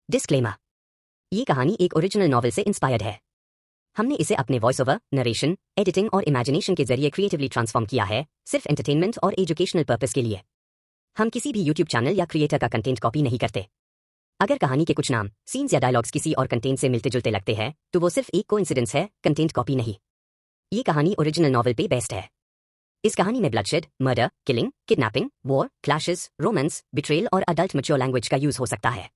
Disclaimer. ये कहानी एक ओरिजिनल नॉवल से इंस्पायर्ड है। हमने इसे अपने वॉइस ओवर, नरेशन, एडिटिंग और इमेजिनेशन के जरिए क्रिएटिवली ट्रांसफॉर्म किया है, सिर्फ एंटरटेनमेंट और एजुकेशनल पर्पस के लिए। हम किसी भी यूट्यूब चैनल या क्रिएटर का कंटेंट कॉपी नहीं करते। अगर कहानी के कुछ नाम, सीन्स या डायलॉग्स किसी और कंटेंट से मिलते जुलते लगते हैं, तो वो सिर्फ एक कोइंसिडेंस है, कंटेंट कॉपी नहीं। ये कहानी ओरिजिनल नॉवल पे बेस्ड है। इस कहानी में bloodshed, murder, killing, kidnapping, war, clashes, romance, betrayal और अडल्ट मैच्योर लैंग्वेज का यूज हो सकता है।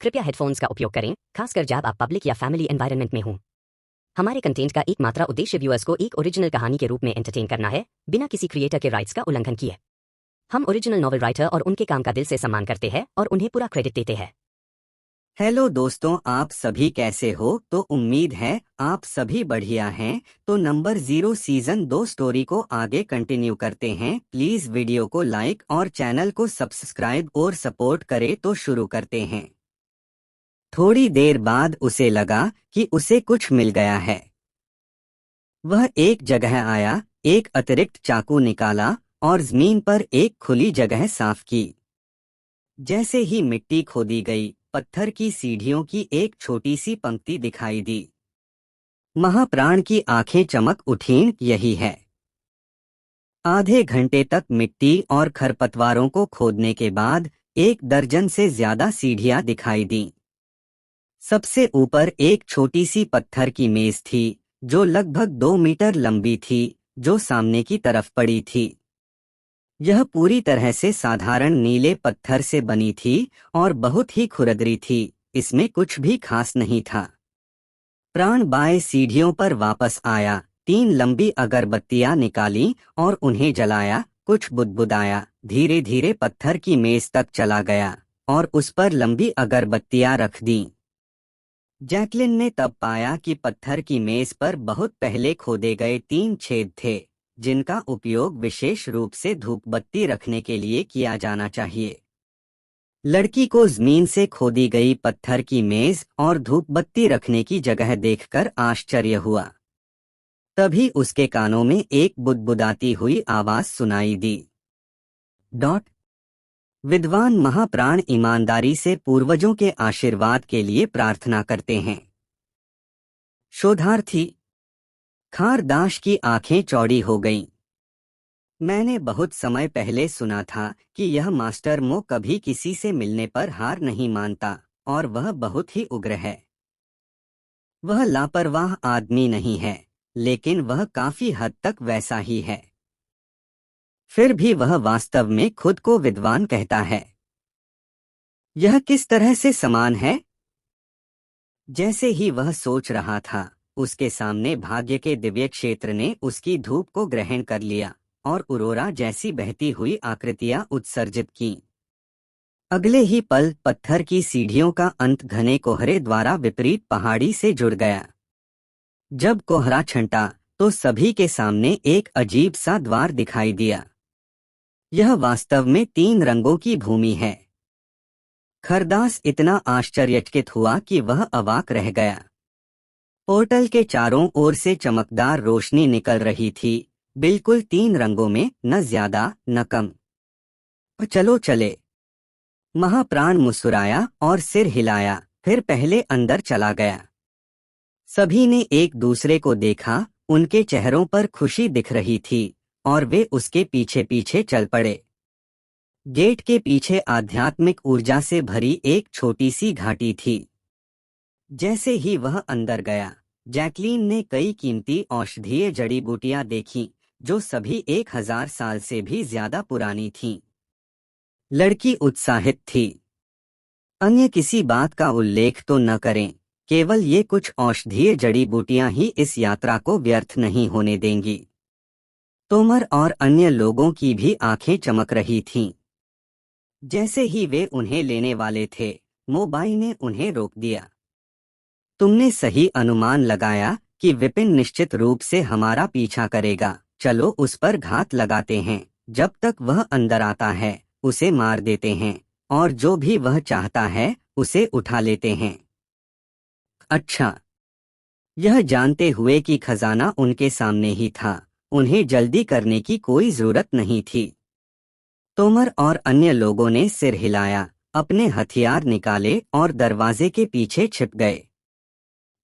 कृपया हेडफोन्स का उपयोग करें, खासकर जब आप पब्लिक या फैमिली एनवायरनमेंट में हों। हमारे कंटेंट का एकमात्र उद्देश्य व्यूअर्स को एक ओरिजिनल कहानी के रूप में एंटरटेन करना है, बिना किसी क्रिएटर के राइट्स का उल्लंघन किए। हम ओरिजिनल नॉवल राइटर और उनके काम का दिल से सम्मान करते हैं और उन्हें पूरा क्रेडिट देते हैं। हेलो दोस्तों, आप सभी कैसे हो? तो उम्मीद है आप सभी बढ़िया हैं। तो नंबर 0 सीजन 2 स्टोरी को आगे कंटिन्यू करते हैं। प्लीज वीडियो को लाइक और चैनल को सब्सक्राइब और सपोर्ट करें। तो शुरू करते हैं। थोड़ी देर बाद उसे लगा कि उसे कुछ मिल गया है। वह एक जगह आया, एक अतिरिक्त चाकू निकाला और जमीन पर एक खुली जगह साफ की। जैसे ही मिट्टी खोदी गई, पत्थर की सीढ़ियों की एक छोटी सी पंक्ति दिखाई दी। महाप्राण की आंखें चमक उठीं। यही है। आधे घंटे तक मिट्टी और खरपतवारों को खोदने के बाद 1 दर्जन से ज्यादा सीढ़ियां दिखाई दी। सबसे ऊपर एक छोटी सी पत्थर की मेज थी, जो लगभग 2 मीटर लंबी थी, जो सामने की तरफ पड़ी थी। यह पूरी तरह से साधारण नीले पत्थर से बनी थी और बहुत ही खुरदरी थी। इसमें कुछ भी खास नहीं था। प्राण बाएं सीढ़ियों पर वापस आया, 3 लंबी अगरबत्तियां निकाली और उन्हें जलाया। कुछ बुदबुदाया, धीरे धीरे पत्थर की मेज तक चला गया और उस पर लंबी अगरबत्तियां रख दी। जैकलिन ने तब पाया कि पत्थर की मेज पर बहुत पहले खोदे गए 3 छेद थे, जिनका उपयोग विशेष रूप से धूपबत्ती रखने के लिए किया जाना चाहिए। लड़की को जमीन से खोदी गई पत्थर की मेज और धूपबत्ती रखने की जगह देखकर आश्चर्य हुआ। तभी उसके कानों में एक बुदबुदाती हुई आवाज सुनाई दी। विद्वान महाप्राण ईमानदारी से पूर्वजों के आशीर्वाद के लिए प्रार्थना करते हैं। शोधार्थी। खारदाश की आंखें चौड़ी हो गईं। मैंने बहुत समय पहले सुना था कि यह मास्टर मो कभी किसी से मिलने पर हार नहीं मानता और वह बहुत ही उग्र है। वह लापरवाह आदमी नहीं है, लेकिन वह काफी हद तक वैसा ही है। फिर भी वह वास्तव में खुद को विद्वान कहता है। यह किस तरह से समान है? जैसे ही वह सोच रहा था, उसके सामने भाग्य के दिव्य क्षेत्र ने उसकी धूप को ग्रहण कर लिया और अरोरा जैसी बहती हुई आकृतियां उत्सर्जित की। अगले ही पल पत्थर की सीढ़ियों का अंत घने कोहरे द्वारा विपरीत पहाड़ी से जुड़ गया। जब कोहरा छंटा तो सभी के सामने एक अजीब सा द्वार दिखाई दिया। यह वास्तव में 3 रंगों की भूमि है। खरदास इतना आश्चर्यचकित हुआ कि वह अवाक रह गया। पोर्टल के चारों ओर से चमकदार रोशनी निकल रही थी, बिल्कुल 3 रंगों में, न ज्यादा न कम। चलो चले। महाप्राण मुस्कुराया और सिर हिलाया, फिर पहले अंदर चला गया। सभी ने एक दूसरे को देखा, उनके चेहरों पर खुशी दिख रही थी और वे उसके पीछे पीछे चल पड़े। गेट के पीछे आध्यात्मिक ऊर्जा से भरी एक छोटी सी घाटी थी। जैसे ही वह अंदर गया, जैकलीन ने कई कीमती औषधीय जड़ी बूटियां देखीं, जो सभी 1000 साल से भी ज्यादा पुरानी थीं। लड़की उत्साहित थी। अन्य किसी बात का उल्लेख तो न करें, केवल ये कुछ औषधीय जड़ी बूटियां ही इस यात्रा को व्यर्थ नहीं होने देंगी। तोमर और अन्य लोगों की भी आंखें चमक रही थीं। जैसे ही वे उन्हें लेने वाले थे, मोबाई ने उन्हें रोक दिया। तुमने सही अनुमान लगाया कि विपिन निश्चित रूप से हमारा पीछा करेगा। चलो उस पर घात लगाते हैं। जब तक वह अंदर आता है, उसे मार देते हैं और जो भी वह चाहता है उसे उठा लेते हैं। अच्छा। यह जानते हुए कि खजाना उनके सामने ही था, उन्हें जल्दी करने की कोई जरूरत नहीं थी। तोमर और अन्य लोगों ने सिर हिलाया अपने हथियार निकाले और दरवाजे के पीछे छिप गए।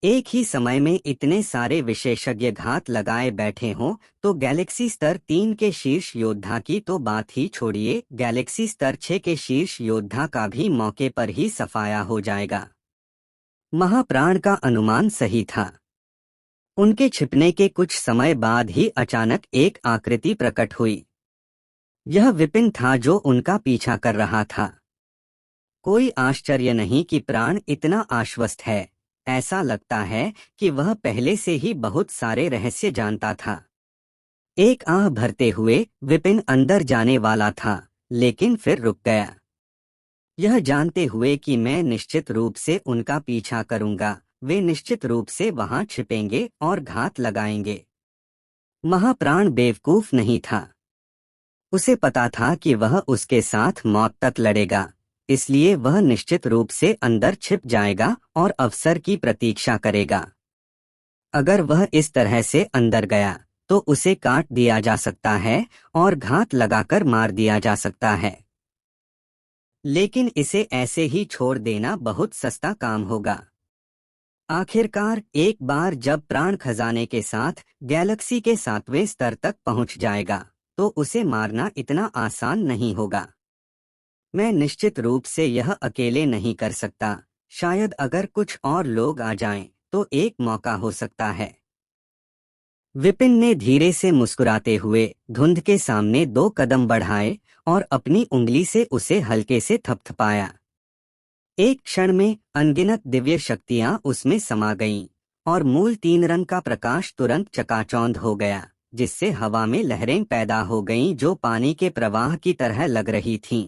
एक ही समय में इतने सारे विशेषज्ञ घात लगाए बैठे हों तो गैलेक्सी स्तर 3 के शीर्ष योद्धा की तो बात ही छोड़िए, गैलेक्सी स्तर 6 के शीर्ष योद्धा का भी मौके पर ही सफाया हो जाएगा। महाप्राण का अनुमान सही था। उनके छिपने के कुछ समय बाद ही अचानक एक आकृति प्रकट हुई। यह विपिन था जो उनका पीछा कर रहा था। कोई आश्चर्य नहीं कि प्राण इतना आश्वस्त है। ऐसा लगता है कि वह पहले से ही बहुत सारे रहस्य जानता था। एक आह भरते हुए विपिन अंदर जाने वाला था, लेकिन फिर रुक गया। यह जानते हुए कि मैं निश्चित रूप से उनका पीछा करूंगा, वे निश्चित रूप से वहां छिपेंगे और घात लगाएंगे। महाप्राण बेवकूफ नहीं था। उसे पता था कि वह उसके साथ मौत तक लड़ेगा, इसलिए वह निश्चित रूप से अंदर छिप जाएगा और अवसर की प्रतीक्षा करेगा। अगर वह इस तरह से अंदर गया तो उसे काट दिया जा सकता है और घात लगाकर मार दिया जा सकता है, लेकिन इसे ऐसे ही छोड़ देना बहुत सस्ता काम होगा। आखिरकार एक बार जब प्राण खजाने के साथ गैलेक्सी के 7वें स्तर तक पहुंच जाएगा तो उसे मारना इतना आसान नहीं होगा। मैं निश्चित रूप से यह अकेले नहीं कर सकता, शायद अगर कुछ और लोग आ जाएं तो एक मौका हो सकता है। विपिन ने धीरे से मुस्कुराते हुए धुंध के सामने 2 कदम बढ़ाए और अपनी उंगली से उसे हल्के से थपथपाया। एक क्षण में अनगिनत दिव्य शक्तियां उसमें समा गईं और मूल 3 रंग का प्रकाश तुरंत चकाचौंध हो गया, जिससे हवा में लहरें पैदा हो गईं जो पानी के प्रवाह की तरह लग रही थीं।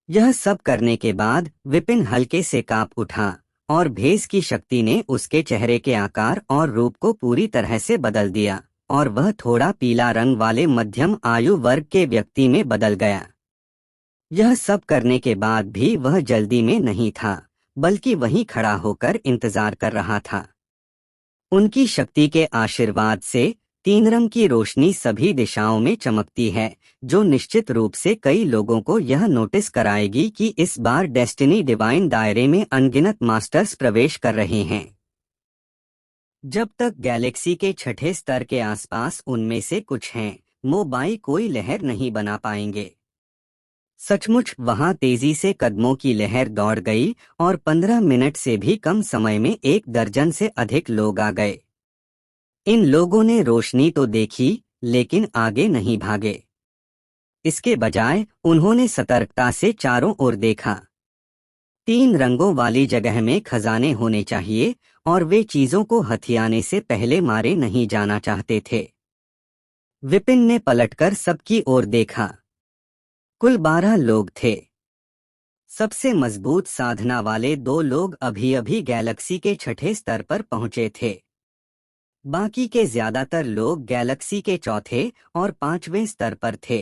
यह सब करने के बाद विपिन हल्के से कांप उठा और भेस की शक्ति ने उसके चेहरे के आकार और रूप को पूरी तरह से बदल दिया और वह थोड़ा पीला रंग वाले मध्यम आयु वर्ग के व्यक्ति में बदल गया। यह सब करने के बाद भी वह जल्दी में नहीं था, बल्कि वहीं खड़ा होकर इंतजार कर रहा था। उनकी शक्ति के आशीर्वाद से 3 रंग की रोशनी सभी दिशाओं में चमकती है, जो निश्चित रूप से कई लोगों को यह नोटिस कराएगी कि इस बार डेस्टिनी डिवाइन दायरे में अनगिनत मास्टर्स प्रवेश कर रहे हैं। जब तक गैलेक्सी के 6ठे स्तर के आसपास उनमें से कुछ हैं, मोबाइल कोई लहर नहीं बना पाएंगे। सचमुच वहां तेजी से कदमों की लहर दौड़ गई और 15 मिनट से भी कम समय में 1 दर्जन से अधिक लोग आ गए। इन लोगों ने रोशनी तो देखी, लेकिन आगे नहीं भागे। इसके बजाय उन्होंने सतर्कता से चारों ओर देखा। 3 रंगों वाली जगह में खजाने होने चाहिए और वे चीजों को हथियाने से पहले मारे नहीं जाना चाहते थे। विपिन ने पलटकर सबकी ओर देखा। कुल 12 लोग थे। सबसे मजबूत साधना वाले 2 लोग अभी अभी गैलेक्सी के 6ठे स्तर पर पहुंचे थे। बाकी के ज्यादातर लोग गैलेक्सी के 4थे और 5वें स्तर पर थे।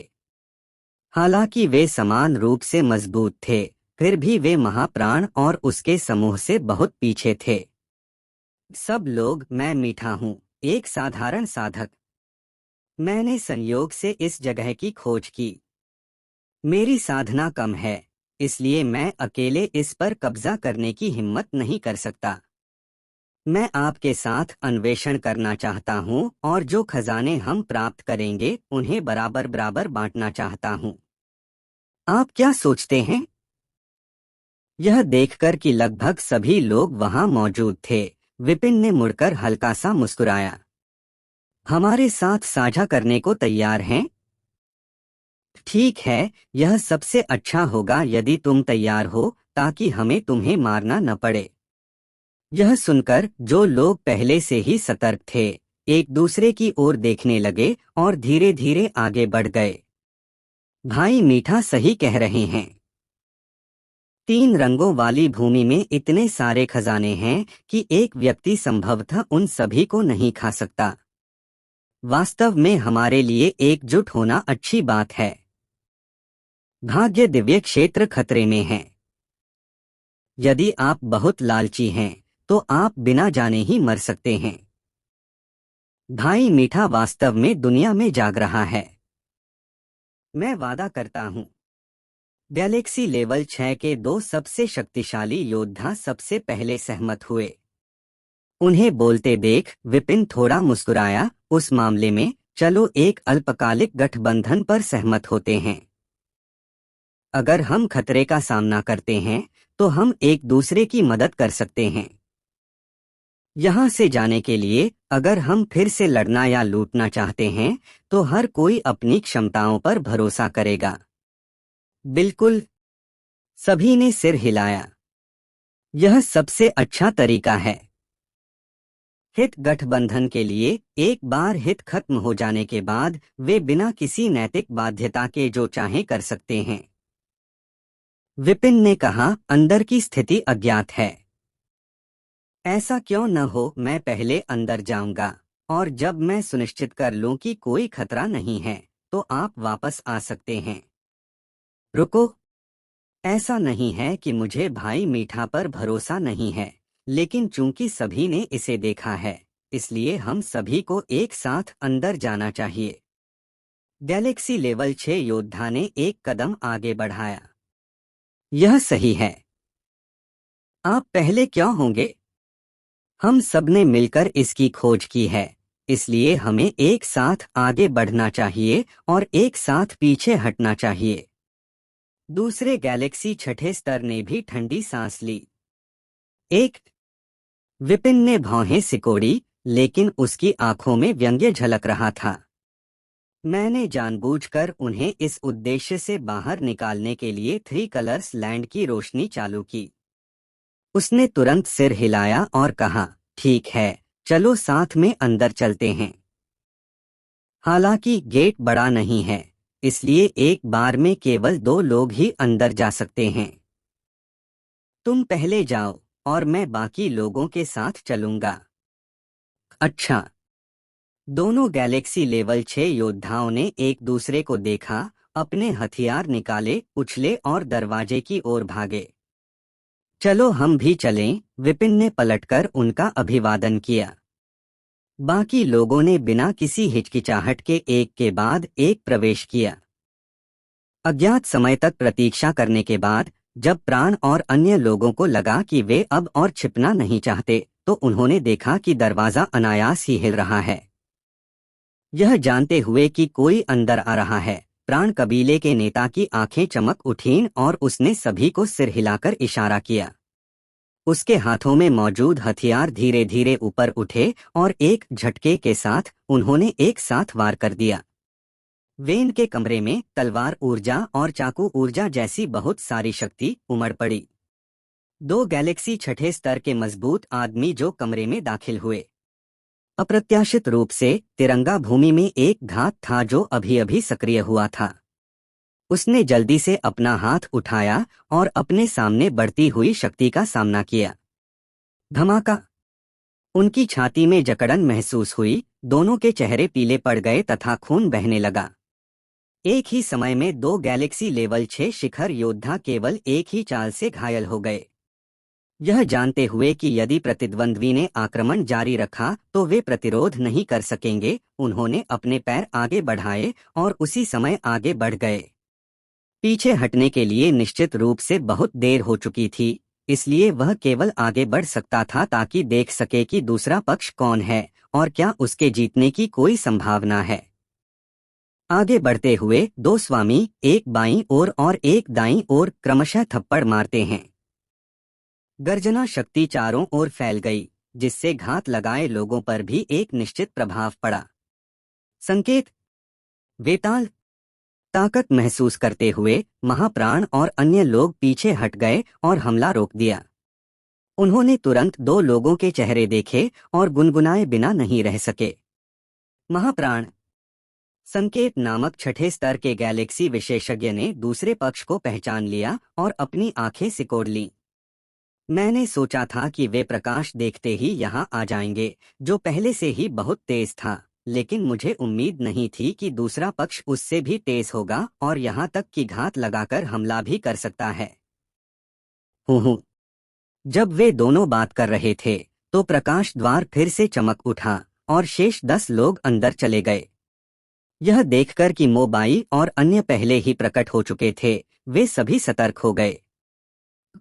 हालांकि वे समान रूप से मजबूत थे, फिर भी वे महाप्राण और उसके समूह से बहुत पीछे थे। सब लोग, मैं मीठा हूँ, एक साधारण साधक। मैंने संयोग से इस जगह की खोज की। मेरी साधना कम है, इसलिए मैं अकेले इस पर कब्जा करने की हिम्मत नहीं कर सकता। मैं आपके साथ अन्वेषण करना चाहता हूँ और जो खजाने हम प्राप्त करेंगे उन्हें बराबर बराबर बांटना चाहता हूँ। आप क्या सोचते हैं? यह देखकर कि लगभग सभी लोग वहां मौजूद थे, विपिन ने मुड़कर हल्का सा मुस्कुराया। हमारे साथ साझा करने को तैयार हैं? ठीक है, यह सबसे अच्छा होगा यदि तुम तैयार हो, ताकि हमें तुम्हें मारना न पड़े। यह सुनकर जो लोग पहले से ही सतर्क थे, एक दूसरे की ओर देखने लगे और धीरे धीरे आगे बढ़ गए। भाई मीठा सही कह रहे हैं। 3 रंगों वाली भूमि में इतने सारे खजाने हैं कि एक व्यक्ति संभवतः उन सभी को नहीं खा सकता। वास्तव में हमारे लिए एकजुट होना अच्छी बात है। भाग्य दिव्य क्षेत्र खतरे में है। यदि आप बहुत लालची हैं, तो आप बिना जाने ही मर सकते हैं। भाई मीठा वास्तव में दुनिया में जाग रहा है। मैं वादा करता हूँ। गैलेक्सी लेवल 6 के दो सबसे शक्तिशाली योद्धा सबसे पहले सहमत हुए। उन्हें बोलते देख विपिन थोड़ा मुस्कुराया। उस मामले में चलो एक अल्पकालिक गठबंधन पर सहमत होते हैं। अगर हम खतरे का सामना करते हैं तो हम एक दूसरे की मदद कर सकते हैं। यहाँ से जाने के लिए अगर हम फिर से लड़ना या लूटना चाहते हैं तो हर कोई अपनी क्षमताओं पर भरोसा करेगा। बिल्कुल, सभी ने सिर हिलाया। यह सबसे अच्छा तरीका है। हित गठबंधन के लिए एक बार हित खत्म हो जाने के बाद वे बिना किसी नैतिक बाध्यता के जो चाहें कर सकते हैं। विपिन ने कहा, अंदर की स्थिति अज्ञात है। ऐसा क्यों न हो, मैं पहले अंदर जाऊंगा और जब मैं सुनिश्चित कर लूं कि कोई खतरा नहीं है तो आप वापस आ सकते हैं। रुको, ऐसा नहीं है कि मुझे भाई मीठा पर भरोसा नहीं है, लेकिन चूंकि सभी ने इसे देखा है इसलिए हम सभी को एक साथ अंदर जाना चाहिए। गैलेक्सी लेवल 6 योद्धा ने एक कदम आगे बढ़ाया। यह सही है। आप पहले क्यों होंगे? हम सबने मिलकर इसकी खोज की है, इसलिए हमें एक साथ आगे बढ़ना चाहिए और एक साथ पीछे हटना चाहिए। दूसरे गैलेक्सी छठे स्तर ने भी ठंडी सांस ली। एक विपिन ने भौहें सिकोड़ी, लेकिन उसकी आंखों में व्यंग्य झलक रहा था। मैंने जानबूझकर उन्हें इस उद्देश्य से बाहर निकालने के लिए 3 कलर्स लैंड की रोशनी चालू की। उसने तुरंत सिर हिलाया और कहा, ठीक है, चलो साथ में अंदर चलते हैं। हालांकि गेट बड़ा नहीं है, इसलिए एक बार में केवल 2 लोग ही अंदर जा सकते हैं। तुम पहले जाओ और मैं बाकी लोगों के साथ चलूंगा। अच्छा। दोनों गैलेक्सी लेवल 6 योद्धाओं ने एक दूसरे को देखा, अपने हथियार निकाले, उछले और दरवाजे की ओर भागे। चलो हम भी चलें, विपिन ने पलटकर उनका अभिवादन किया। बाकी लोगों ने बिना किसी हिचकिचाहट के एक के बाद एक प्रवेश किया। अज्ञात समय तक प्रतीक्षा करने के बाद जब प्राण और अन्य लोगों को लगा कि वे अब और छिपना नहीं चाहते, तो उन्होंने देखा कि दरवाजा अनायास ही हिल रहा है। यह जानते हुए कि कोई अंदर आ रहा है, प्राण कबीले के नेता की आंखें चमक उठीं और उसने सभी को सिर हिलाकर इशारा किया। उसके हाथों में मौजूद हथियार धीरे धीरे ऊपर उठे और एक झटके के साथ उन्होंने एक साथ वार कर दिया। वेन के कमरे में तलवार ऊर्जा और चाकू ऊर्जा जैसी बहुत सारी शक्ति उमड़ पड़ी। 2 गैलेक्सी छठे स्तर के मजबूत आदमी जो कमरे में दाखिल हुए। अप्रत्याशित रूप से तिरंगा भूमि में एक घात था जो अभी अभी सक्रिय हुआ था। उसने जल्दी से अपना हाथ उठाया और अपने सामने बढ़ती हुई शक्ति का सामना किया। धमाका! उनकी छाती में जकड़न महसूस हुई, दोनों के चेहरे पीले पड़ गए तथा खून बहने लगा। एक ही समय में 2 गैलेक्सी लेवल 6 शिखर योद्धा केवल एक ही चाल से घायल हो गए। यह जानते हुए कि यदि प्रतिद्वंद्वी ने आक्रमण जारी रखा तो वे प्रतिरोध नहीं कर सकेंगे, उन्होंने अपने पैर आगे बढ़ाए और उसी समय आगे बढ़ गए। पीछे हटने के लिए निश्चित रूप से बहुत देर हो चुकी थी, इसलिए वह केवल आगे बढ़ सकता था ताकि देख सके कि दूसरा पक्ष कौन है और क्या उसके जीतने की कोई संभावना है। आगे बढ़ते हुए 2 स्वामी एक बाईं ओर और एक दाईं ओर क्रमशः थप्पड़ मारते हैं। गर्जना शक्ति चारों ओर फैल गई, जिससे घात लगाए लोगों पर भी एक निश्चित प्रभाव पड़ा। संकेत, वेताल, ताकत महसूस करते हुए महाप्राण और अन्य लोग पीछे हट गए और हमला रोक दिया। उन्होंने तुरंत 2 लोगों के चेहरे देखे और गुनगुनाए बिना नहीं रह सके। महाप्राण, संकेत नामक छठे स्तर के गैलेक्सी विशेषज्ञ ने दूसरे पक्ष को पहचान लिया और अपनी आंखें सिकोड़ लीं। मैंने सोचा था कि वे प्रकाश देखते ही यहाँ आ जाएंगे, जो पहले से ही बहुत तेज था, लेकिन मुझे उम्मीद नहीं थी कि दूसरा पक्ष उससे भी तेज होगा और यहाँ तक कि घात लगाकर हमला भी कर सकता है। हूँ। जब वे दोनों बात कर रहे थे तो प्रकाश द्वार फिर से चमक उठा और शेष 10 लोग अंदर चले गए। यह देखकर कि मोबाई और अन्य पहले ही प्रकट हो चुके थे, वे सभी सतर्क हो गए।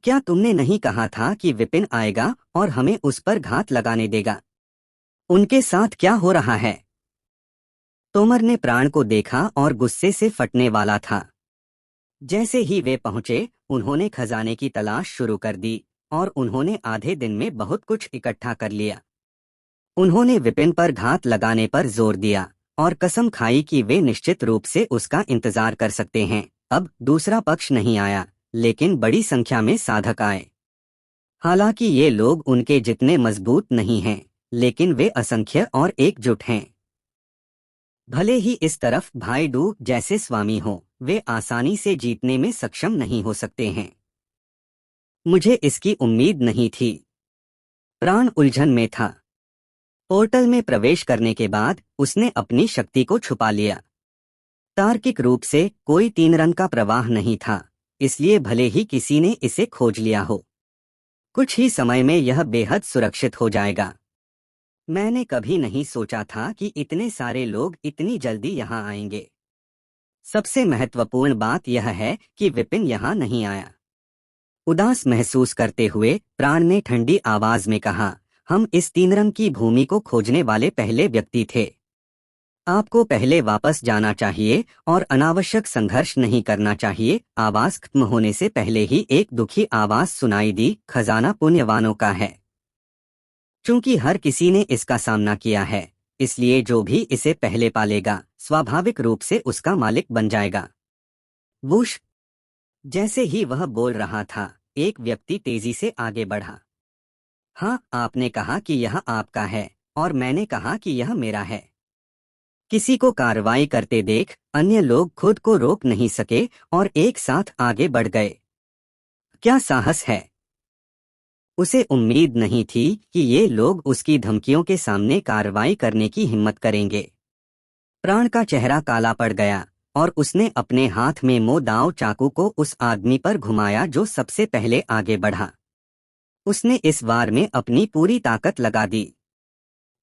क्या तुमने नहीं कहा था कि विपिन आएगा और हमें उस पर घात लगाने देगा? उनके साथ क्या हो रहा है? तोमर ने प्राण को देखा और गुस्से से फटने वाला था। जैसे ही वे पहुंचे, उन्होंने खजाने की तलाश शुरू कर दी और उन्होंने आधे दिन में बहुत कुछ इकट्ठा कर लिया। उन्होंने विपिन पर घात लगाने पर जोर दिया और कसम खाई कि वे निश्चित रूप से उसका इंतजार कर सकते हैं। अब दूसरा पक्ष नहीं आया, लेकिन बड़ी संख्या में साधक आए। हालांकि ये लोग उनके जितने मजबूत नहीं हैं, लेकिन वे असंख्य और एकजुट हैं। भले ही इस तरफ भाई डू जैसे स्वामी हों, वे आसानी से जीतने में सक्षम नहीं हो सकते हैं। मुझे इसकी उम्मीद नहीं थी। प्राण उलझन में था। पोर्टल में प्रवेश करने के बाद उसने अपनी शक्ति को छुपा लिया। तार्किक रूप से कोई 3 रंग का प्रवाह नहीं था, इसलिए भले ही किसी ने इसे खोज लिया हो, कुछ ही समय में यह बेहद सुरक्षित हो जाएगा। मैंने कभी नहीं सोचा था कि इतने सारे लोग इतनी जल्दी यहाँ आएंगे। सबसे महत्वपूर्ण बात यह है कि विपिन यहाँ नहीं आया। उदास महसूस करते हुए प्राण ने ठंडी आवाज में कहा, हम इस 3 रंग की भूमि को खोजने वाले पहले व्यक्ति थे। आपको पहले वापस जाना चाहिए और अनावश्यक संघर्ष नहीं करना चाहिए। आवाज खत्म होने से पहले ही एक दुखी आवाज सुनाई दी, खजाना पुण्यवानों का है। चूंकि हर किसी ने इसका सामना किया है, इसलिए जो भी इसे पहले पालेगा, स्वाभाविक रूप से उसका मालिक बन जाएगा। वुश! जैसे ही वह बोल रहा था, एक व्यक्ति तेजी से आगे बढ़ा। हाँ, आपने कहा कि यह आपका है और मैंने कहा कि यह मेरा है। किसी को कार्रवाई करते देख अन्य लोग खुद को रोक नहीं सके और एक साथ आगे बढ़ गए। क्या साहस है! उसे उम्मीद नहीं थी कि ये लोग उसकी धमकियों के सामने कार्रवाई करने की हिम्मत करेंगे। प्राण का चेहरा काला पड़ गया और उसने अपने हाथ में दाव चाकू को उस आदमी पर घुमाया जो सबसे पहले आगे बढ़ा। उसने इस वार में अपनी पूरी ताकत लगा दी।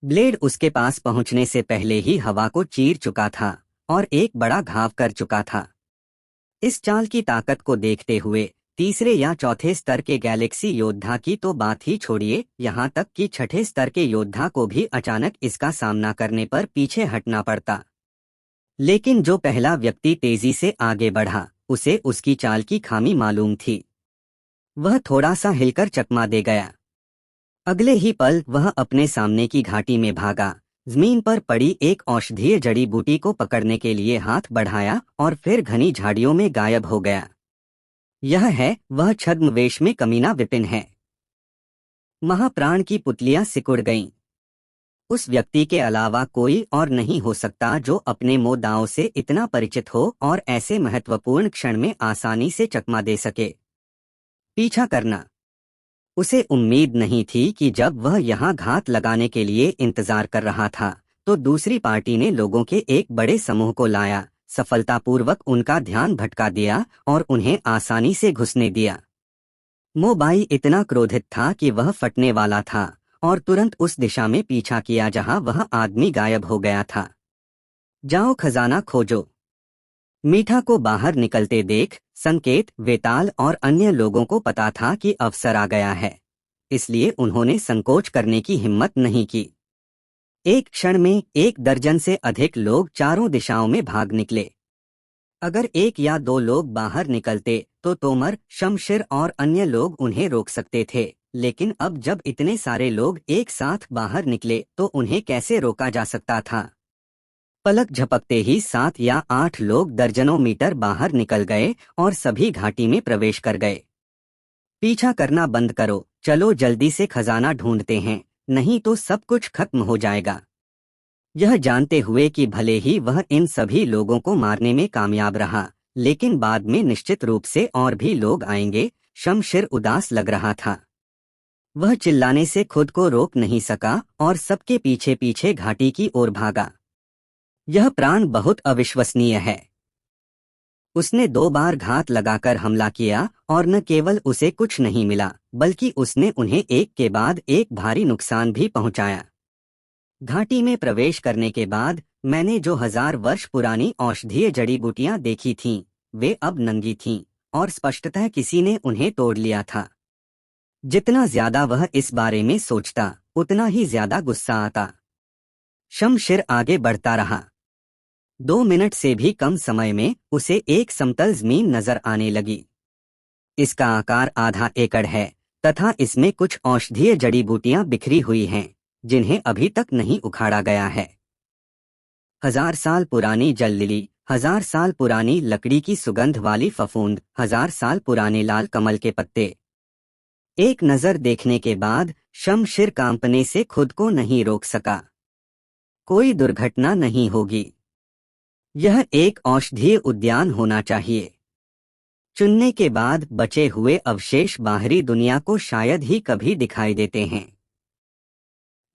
ब्लेड उसके पास पहुंचने से पहले ही हवा को चीर चुका था और एक बड़ा घाव कर चुका था। इस चाल की ताकत को देखते हुए तीसरे या चौथे स्तर के गैलेक्सी योद्धा की तो बात ही छोड़िए, यहाँ तक कि छठे स्तर के योद्धा को भी अचानक इसका सामना करने पर पीछे हटना पड़ता। लेकिन जो पहला व्यक्ति तेजी से आगे बढ़ा, उसे उसकी चाल की खामी मालूम थी। वह थोड़ा सा हिलकर चकमा दे गया। अगले ही पल वह अपने सामने की घाटी में भागा, जमीन पर पड़ी एक औषधीय जड़ी बूटी को पकड़ने के लिए हाथ बढ़ाया और फिर घनी झाड़ियों में गायब हो गया। यह है वह छद्मवेश में कमीना विपिन है। महाप्राण की पुतलियां सिकुड़ गईं। उस व्यक्ति के अलावा कोई और नहीं हो सकता जो अपने दांव से इतना परिचित हो और ऐसे महत्वपूर्ण क्षण में आसानी से चकमा दे सके। पीछा करना। उसे उम्मीद नहीं थी कि जब वह यहाँ घात लगाने के लिए इंतजार कर रहा था, तो दूसरी पार्टी ने लोगों के एक बड़े समूह को लाया, सफलतापूर्वक उनका ध्यान भटका दिया और उन्हें आसानी से घुसने दिया। मोबाई इतना क्रोधित था कि वह फटने वाला था और तुरंत उस दिशा में पीछा किया जहां वह आदमी गायब हो गया था। जाओ खजाना खोजो। मीठा को बाहर निकलते देख संकेत, वेताल और अन्य लोगों को पता था कि अवसर आ गया है, इसलिए उन्होंने संकोच करने की हिम्मत नहीं की। एक क्षण में 1 दर्जन से अधिक लोग चारों दिशाओं में भाग निकले। अगर 1 या 2 लोग बाहर निकलते तो तोमर, शमशिर और अन्य लोग उन्हें रोक सकते थे, लेकिन अब जब इतने सारे लोग एक साथ बाहर निकले तो उन्हें कैसे रोका जा सकता था। पलक झपकते ही 7 या 8 लोग दर्जनों मीटर बाहर निकल गए और सभी घाटी में प्रवेश कर गए। पीछा करना बंद करो, चलो जल्दी से खजाना ढूंढते हैं, नहीं तो सब कुछ खत्म हो जाएगा। यह जानते हुए कि भले ही वह इन सभी लोगों को मारने में कामयाब रहा, लेकिन बाद में निश्चित रूप से और भी लोग आएंगे, शमशिर उदास लग रहा था। वह चिल्लाने से खुद को रोक नहीं सका और सबके पीछे पीछे घाटी की ओर भागा। यह प्राण बहुत अविश्वसनीय है। उसने 2 बार घात लगाकर हमला किया और न केवल उसे कुछ नहीं मिला, बल्कि उसने उन्हें एक के बाद एक भारी नुकसान भी पहुंचाया। घाटी में प्रवेश करने के बाद मैंने जो 1000 वर्ष पुरानी औषधीय जड़ी बूटियां देखी थीं, वे अब नंगी थीं और स्पष्टतः किसी ने उन्हें तोड़ लिया था। जितना ज्यादा वह इस बारे में सोचता, उतना ही ज्यादा गुस्सा आता। शमशेर आगे बढ़ता रहा। 2 मिनट से भी कम समय में उसे एक समतल जमीन नजर आने लगी। इसका आकार आधा एकड़ है तथा इसमें कुछ औषधीय जड़ी बूटियां बिखरी हुई हैं, जिन्हें अभी तक नहीं उखाड़ा गया है। 1000 साल पुरानी जल लिली, 1000 साल पुरानी लकड़ी की सुगंध वाली फफूंद, 1000 साल पुराने लाल कमल के पत्ते। एक नजर देखने के बाद शमशेर कांपने से खुद को नहीं रोक सका। कोई दुर्घटना नहीं होगी। यह एक औषधीय उद्यान होना चाहिए। चुनने के बाद बचे हुए अवशेष बाहरी दुनिया को शायद ही कभी दिखाई देते हैं।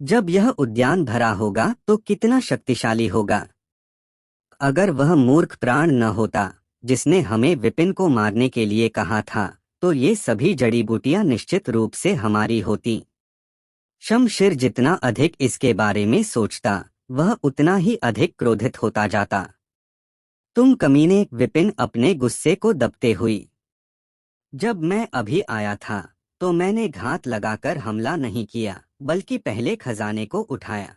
जब यह उद्यान भरा होगा तो कितना शक्तिशाली होगा। अगर वह मूर्ख प्राण न होता जिसने हमें विपिन को मारने के लिए कहा था, तो ये सभी जड़ी बूटियां निश्चित रूप से हमारी होती। शमशेर जितना अधिक इसके बारे में सोचता, वह उतना ही अधिक क्रोधित होता जाता। तुम कमीने, विपिन अपने गुस्से को दबते हुई। जब मैं अभी आया था तो मैंने घात लगाकर हमला नहीं किया, बल्कि पहले खजाने को उठाया।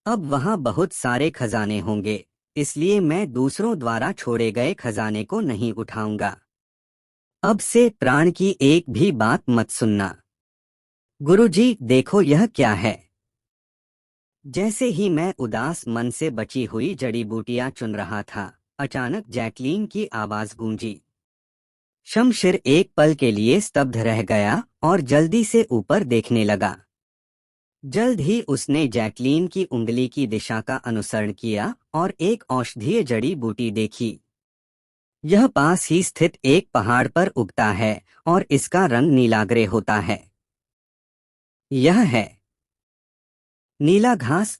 अब वहां बहुत सारे खजाने होंगे, इसलिए मैं दूसरों द्वारा छोड़े गए खजाने को नहीं उठाऊंगा। अब से प्राण की एक भी बात मत सुनना। गुरुजी, देखो यह क्या है। जैसे ही मैं उदास मन से बची हुई जड़ी बूटियां चुन रहा था, अचानक जैकलीन की आवाज गूंजी। शमशेर एक पल के लिए स्तब्ध रह गया और जल्दी से ऊपर देखने लगा। जल्द ही उसने जैकलीन की उंगली की दिशा का अनुसरण किया और एक औषधीय जड़ी बूटी देखी। यह पास ही स्थित एक पहाड़ पर उगता है और इसका रंग नीलाग्रे होता है। यह है नीला घास।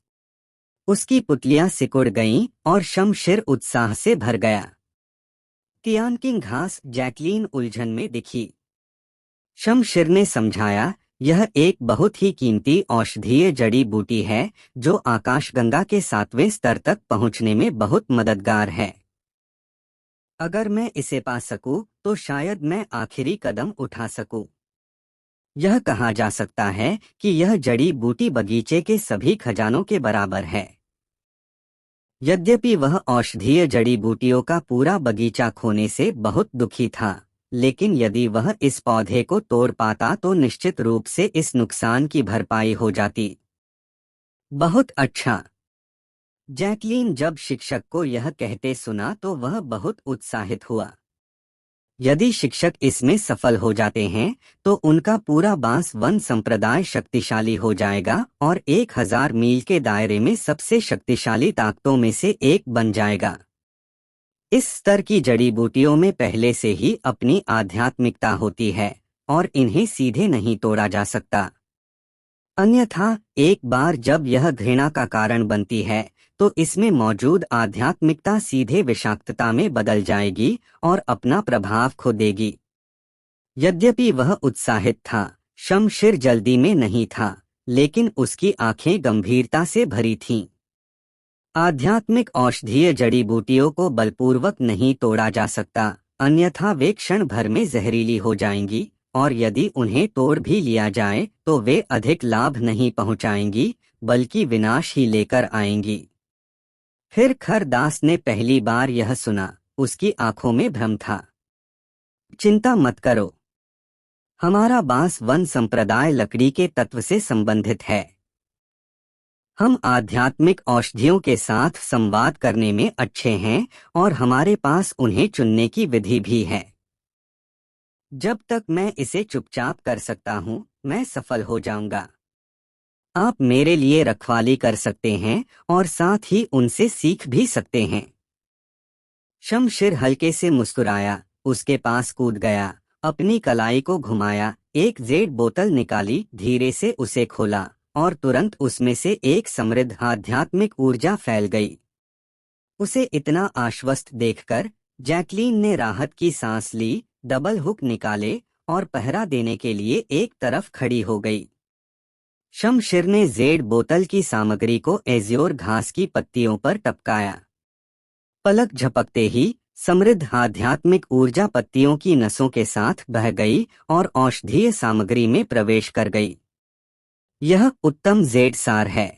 उसकी पुतलियां सिकुड़ गईं और शमशेर उत्साह से भर गया। तियानकिंग घास, जैकलीन उलझन में दिखी। शमशेर ने समझाया, यह एक बहुत ही कीमती औषधीय जड़ी बूटी है जो आकाशगंगा के 7वें स्तर तक पहुंचने में बहुत मददगार है। अगर मैं इसे पा सकूं तो शायद मैं आखिरी कदम उठा सकूं। यह कहा जा सकता है कि यह जड़ी बूटी बगीचे के सभी खजानों के बराबर है। यद्यपि वह औषधीय जड़ी बूटियों का पूरा बगीचा खोने से बहुत दुखी था, लेकिन यदि वह इस पौधे को तोड़ पाता तो निश्चित रूप से इस नुकसान की भरपाई हो जाती। बहुत अच्छा। जैकलीन जब शिक्षक को यह कहते सुना तो वह बहुत उत्साहित हुआ। यदि शिक्षक इसमें सफल हो जाते हैं तो उनका पूरा बांस वन संप्रदाय शक्तिशाली हो जाएगा और 1000 मील के दायरे में सबसे शक्तिशाली ताकतों में से एक बन जाएगा। इस स्तर की जड़ी बूटियों में पहले से ही अपनी आध्यात्मिकता होती है और इन्हें सीधे नहीं तोड़ा जा सकता। अन्यथा एक बार जब यह घृणा का कारण बनती है तो इसमें मौजूद आध्यात्मिकता सीधे विषाक्तता में बदल जाएगी और अपना प्रभाव खो देगी। यद्यपि वह उत्साहित था, शमशेर जल्दी में नहीं था, लेकिन उसकी आंखें गंभीरता से भरी थीं। आध्यात्मिक औषधीय जड़ी बूटियों को बलपूर्वक नहीं तोड़ा जा सकता, अन्यथा वे क्षण भर में जहरीली हो जाएंगी और यदि उन्हें तोड़ भी लिया जाए तो वे अधिक लाभ नहीं पहुंचाएंगी, बल्कि विनाश ही लेकर आएंगी। फिर खरदास ने पहली बार यह सुना। उसकी आंखों में भ्रम था। चिंता मत करो, हमारा बांस वन संप्रदाय लकड़ी के तत्व से संबंधित है। हम आध्यात्मिक औषधियों के साथ संवाद करने में अच्छे हैं और हमारे पास उन्हें चुनने की विधि भी है। जब तक मैं इसे चुपचाप कर सकता हूं, मैं सफल हो जाऊंगा। आप मेरे लिए रखवाली कर सकते हैं और साथ ही उनसे सीख भी सकते हैं। शमशेर हल्के से मुस्कुराया, उसके पास कूद गया, अपनी कलाई को घुमाया, एक जेड बोतल निकाली, धीरे से उसे खोला और तुरंत उसमें से एक समृद्ध आध्यात्मिक ऊर्जा फैल गई। उसे इतना आश्वस्त देखकर जैकलीन ने राहत की सांस ली, डबल हुक निकाले और पहरा देने के लिए एक तरफ खड़ी हो गई। शमशिर ने जेड बोतल की सामग्री को एज्योर घास की पत्तियों पर टपकाया। पलक झपकते ही समृद्ध आध्यात्मिक ऊर्जा पत्तियों की नसों के साथ बह गई और औषधीय सामग्री में प्रवेश कर गई। यह उत्तम जेड सार है।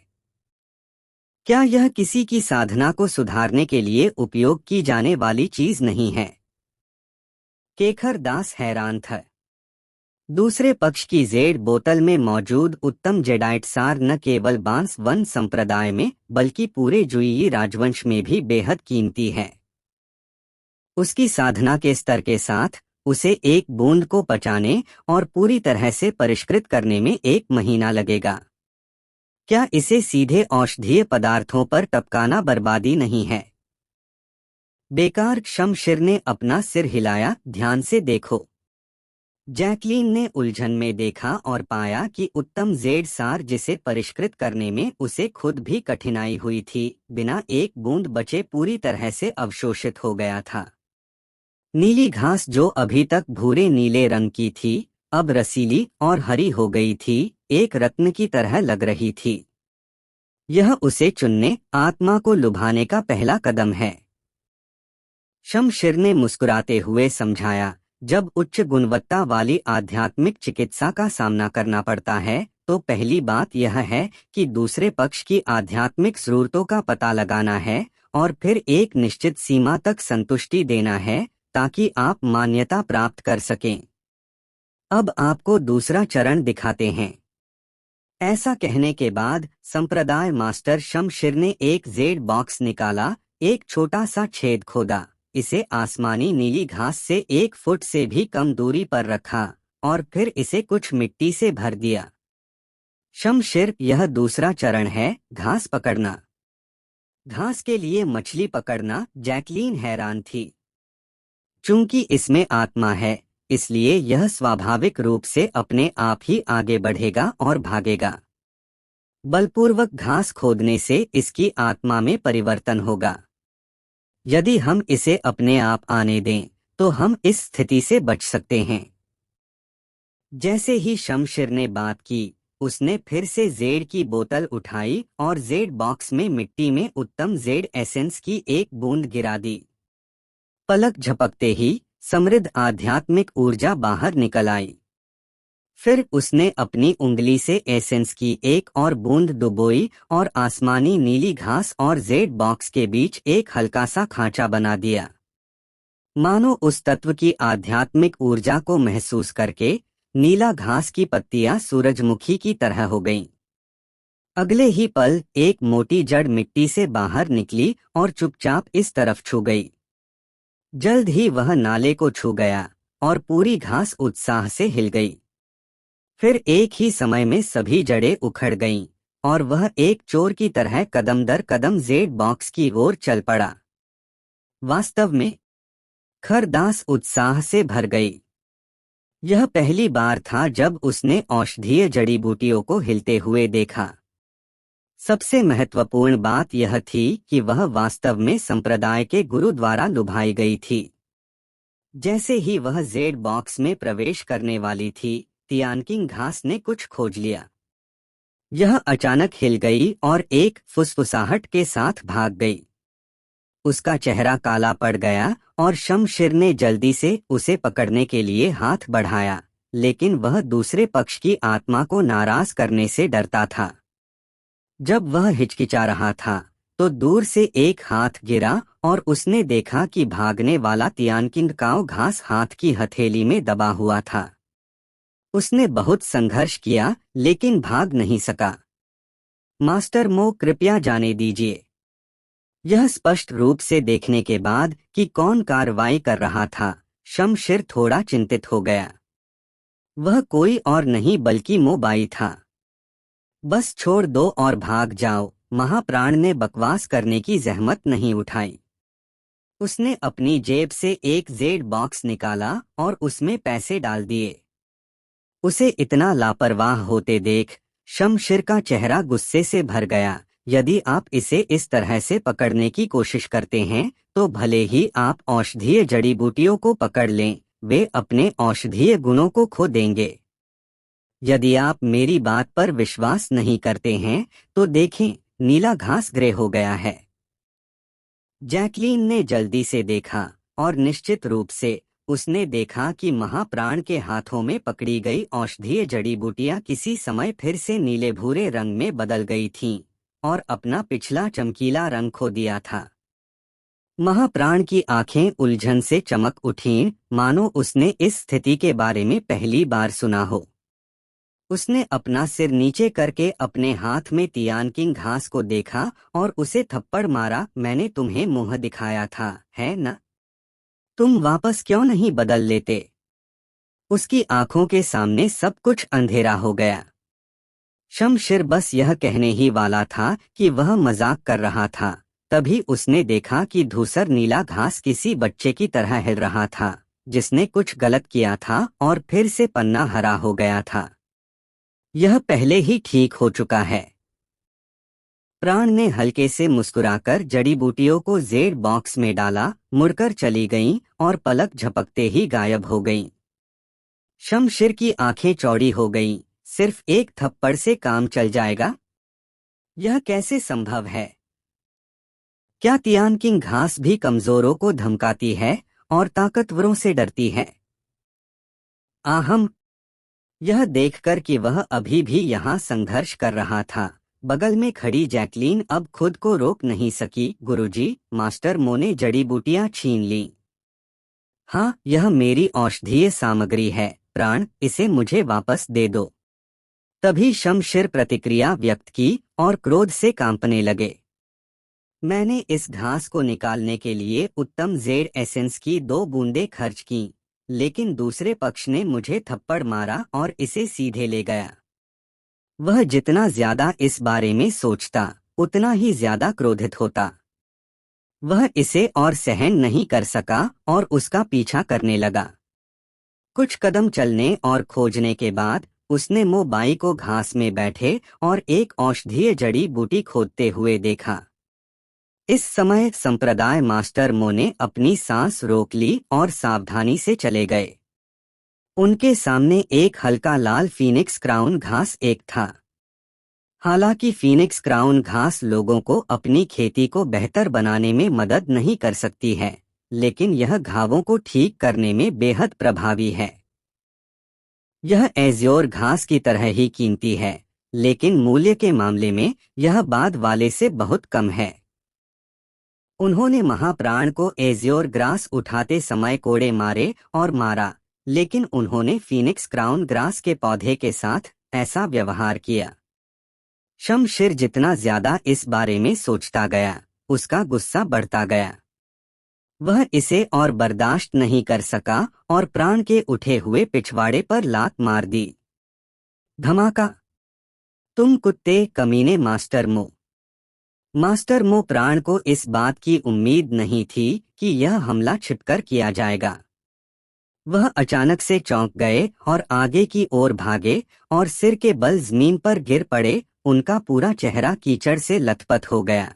क्या यह किसी की साधना को सुधारने के लिए उपयोग की जाने वाली चीज नहीं है? केखर दास हैरान था। दूसरे पक्ष की जेड बोतल में मौजूद उत्तम जेडाइट सार न केवल बांस वन संप्रदाय में बल्कि पूरे जुइयी राजवंश में भी बेहद कीमती है। उसकी साधना के स्तर के साथ उसे एक बूंद को पचाने और पूरी तरह से परिष्कृत करने में 1 महीना लगेगा। क्या इसे सीधे औषधीय पदार्थों पर टपकाना बर्बादी नहीं है? बेकार। शमशिर ने अपना सिर हिलाया। ध्यान से देखो। जैकलीन ने उलझन में देखा और पाया कि उत्तम जेड सार जिसे परिष्कृत करने में उसे खुद भी कठिनाई हुई थी, बिना एक बूंद बचे पूरी तरह से अवशोषित हो गया था। नीली घास जो अभी तक भूरे नीले रंग की थी, अब रसीली और हरी हो गई थी, एक रत्न की तरह लग रही थी। यह उसे चुनने, आत्मा को लुभाने का पहला कदम है। शमशिर ने मुस्कुराते हुए समझाया, जब उच्च गुणवत्ता वाली आध्यात्मिक चिकित्सा का सामना करना पड़ता है, तो पहली बात यह है कि दूसरे पक्ष की आध्यात्मिक जरूरतों का पता लगाना है और फिर एक निश्चित सीमा तक संतुष्टि देना है ताकि आप मान्यता प्राप्त कर सकें। अब आपको दूसरा चरण दिखाते हैं। ऐसा कहने के बाद संप्रदाय मास्टर शमशिर ने एक जेड बॉक्स निकाला, एक छोटा सा छेद खोदा, इसे आसमानी नीली घास से 1 फुट से भी कम दूरी पर रखा और फिर इसे कुछ मिट्टी से भर दिया। शमशिर, यह दूसरा चरण है, घास पकड़ना। घास के लिए मछली पकड़ना? जैकलीन हैरान थी। चूंकि इसमें आत्मा है, इसलिए यह स्वाभाविक रूप से अपने आप ही आगे बढ़ेगा और भागेगा। बलपूर्वक घास खोदने से इसकी आत्मा में परिवर्तन होगा। यदि हम इसे अपने आप आने दें, तो हम इस स्थिति से बच सकते हैं। जैसे ही शमशिर ने बात की, उसने फिर से जेड की बोतल उठाई और जेड बॉक्स में मिट्टी में उत्तम जेड एसेंस की 1 बूंद गिरा दी। पलक झपकते ही समृद्ध आध्यात्मिक ऊर्जा बाहर निकल आई। फिर उसने अपनी उंगली से एसेंस की 1 और बूंद डुबोई और आसमानी नीली घास और जेड बॉक्स के बीच एक हल्का सा खांचा बना दिया। मानो उस तत्व की आध्यात्मिक ऊर्जा को महसूस करके नीला घास की पत्तियां सूरजमुखी की तरह हो गईं। अगले ही पल एक मोटी जड़ मिट्टी से बाहर निकली और चुपचाप इस तरफ छू गई। जल्द ही वह नाले को छू गया और पूरी घास उत्साह से हिल गई। फिर एक ही समय में सभी जड़ें उखड़ गईं और वह एक चोर की तरह कदम दर कदम जेड बॉक्स की ओर चल पड़ा। वास्तव में खरदास उत्साह से भर गई। यह पहली बार था जब उसने औषधीय जड़ी बूटियों को हिलते हुए देखा। सबसे महत्वपूर्ण बात यह थी कि वह वास्तव में संप्रदाय के गुरु द्वारा लुभाई गई थी। जैसे ही वह जेड बॉक्स में प्रवेश करने वाली थी, तियानकिंग घास ने कुछ खोज लिया। यह अचानक हिल गई और एक फुसफुसाहट के साथ भाग गई। उसका चेहरा काला पड़ गया और शमशिर ने जल्दी से उसे पकड़ने के लिए हाथ बढ़ाया, लेकिन वह दूसरे पक्ष की आत्मा को नाराज करने से डरता था। जब वह हिचकिचा रहा था, तो दूर से एक हाथ गिरा और उसने देखा कि भागने वाला तियानकिंग काओ घास हाथ की हथेली में दबा हुआ था। उसने बहुत संघर्ष किया, लेकिन भाग नहीं सका। मास्टर मो, कृपया जाने दीजिए। यह स्पष्ट रूप से देखने के बाद कि कौन कार्रवाई कर रहा था, शमशिर थोड़ा चिंतित हो गया। वह कोई और नहीं बल्कि मोबाई था। बस छोड़ दो और भाग जाओ। महाप्राण ने बकवास करने की जहमत नहीं उठाई। उसने अपनी जेब से एक जेड बॉक्स निकाला और उसमें पैसे डाल दिए। उसे इतना लापरवाह होते देख शमशिर का चेहरा गुस्से से भर गया। यदि आप इसे इस तरह से पकड़ने की कोशिश करते हैं, तो भले ही आप औषधीय जड़ी बूटियों को पकड़ लें, वे अपने औषधीय गुणों को खो देंगे। यदि आप मेरी बात पर विश्वास नहीं करते हैं तो देखें, नीला घास ग्रे हो गया है। जैकलीन ने जल्दी से देखा और निश्चित रूप से उसने देखा कि महाप्राण के हाथों में पकड़ी गई औषधीय जड़ी बूटियां किसी समय फिर से नीले भूरे रंग में बदल गई थीं और अपना पिछला चमकीला रंग खो दिया था। महाप्राण की आंखें उलझन से चमक उठीं, मानो उसने इस स्थिति के बारे में पहली बार सुना हो। उसने अपना सिर नीचे करके अपने हाथ में तियानकिंग घास को देखा और उसे थप्पड़ मारा। मैंने तुम्हें मुंह दिखाया था, है न? तुम वापस क्यों नहीं बदल लेते? उसकी आंखों के सामने सब कुछ अंधेरा हो गया। शमशिर बस यह कहने ही वाला था कि वह मजाक कर रहा था, तभी उसने देखा कि धूसर नीला घास किसी बच्चे की तरह हिल रहा था जिसने कुछ गलत किया था और फिर से पन्ना हरा हो गया था। यह पहले ही ठीक हो चुका है। प्राण ने हल्के से मुस्कुराकर जड़ी बूटियों को जेड बॉक्स में डाला, मुड़कर चली गईं और पलक झपकते ही गायब हो गईं। शमशिर की आंखें चौड़ी हो गईं। सिर्फ एक थप्पड़ से काम चल जाएगा? यह कैसे संभव है? क्या तियानकिंग घास भी कमजोरों को धमकाती है और ताकतवरों से डरती है? आहम। यह देखकर कि वह अभी भी यहाँ संघर्ष कर रहा था, बगल में खड़ी जैकलीन अब खुद को रोक नहीं सकी। गुरुजी, मास्टर मो ने जड़ी बूटियां छीन लीं। हाँ, यह मेरी औषधीय सामग्री है प्राण, इसे मुझे वापस दे दो। तभी शमशिर प्रतिक्रिया व्यक्त की और क्रोध से कांपने लगे। मैंने इस घास को निकालने के लिए उत्तम जेड एसेंस की 2 बूंदें खर्च की, लेकिन दूसरे पक्ष ने मुझे थप्पड़ मारा और इसे सीधे ले गया। वह जितना ज्यादा इस बारे में सोचता, उतना ही ज्यादा क्रोधित होता। वह इसे और सहन नहीं कर सका और उसका पीछा करने लगा। कुछ कदम चलने और खोजने के बाद उसने मो बाई को घास में बैठे और एक औषधीय जड़ी बूटी खोदते हुए देखा। इस समय संप्रदाय मास्टर मो ने अपनी सांस रोक ली और सावधानी से चले गए। उनके सामने एक हल्का लाल फीनिक्स क्राउन घास एक था। हालांकि फीनिक्स क्राउन घास लोगों को अपनी खेती को बेहतर बनाने में मदद नहीं कर सकती है, लेकिन यह घावों को ठीक करने में बेहद प्रभावी है। यह एज़्योर घास की तरह ही कीमती है, लेकिन मूल्य के मामले में यह बाद वाले से बहुत कम है। उन्होंने महाप्राण को एज़्योर ग्रास उठाते समय कोड़े मारे और मारा, लेकिन उन्होंने फीनिक्स क्राउन ग्रास के पौधे के साथ ऐसा व्यवहार किया। शमशिर जितना ज्यादा इस बारे में सोचता गया, उसका गुस्सा बढ़ता गया। वह इसे और बर्दाश्त नहीं कर सका और प्राण के उठे हुए पिछवाड़े पर लात मार दी। धमाका। तुम कुत्ते, कमीने मास्टर मो। मास्टर मो प्राण को इस बात की उम्मीद नहीं थी कि यह हमला छिपकर किया जाएगा। वह अचानक से चौंक गए और आगे की ओर भागे और सिर के बल जमीन पर गिर पड़े। उनका पूरा चेहरा कीचड़ से लथपथ हो गया।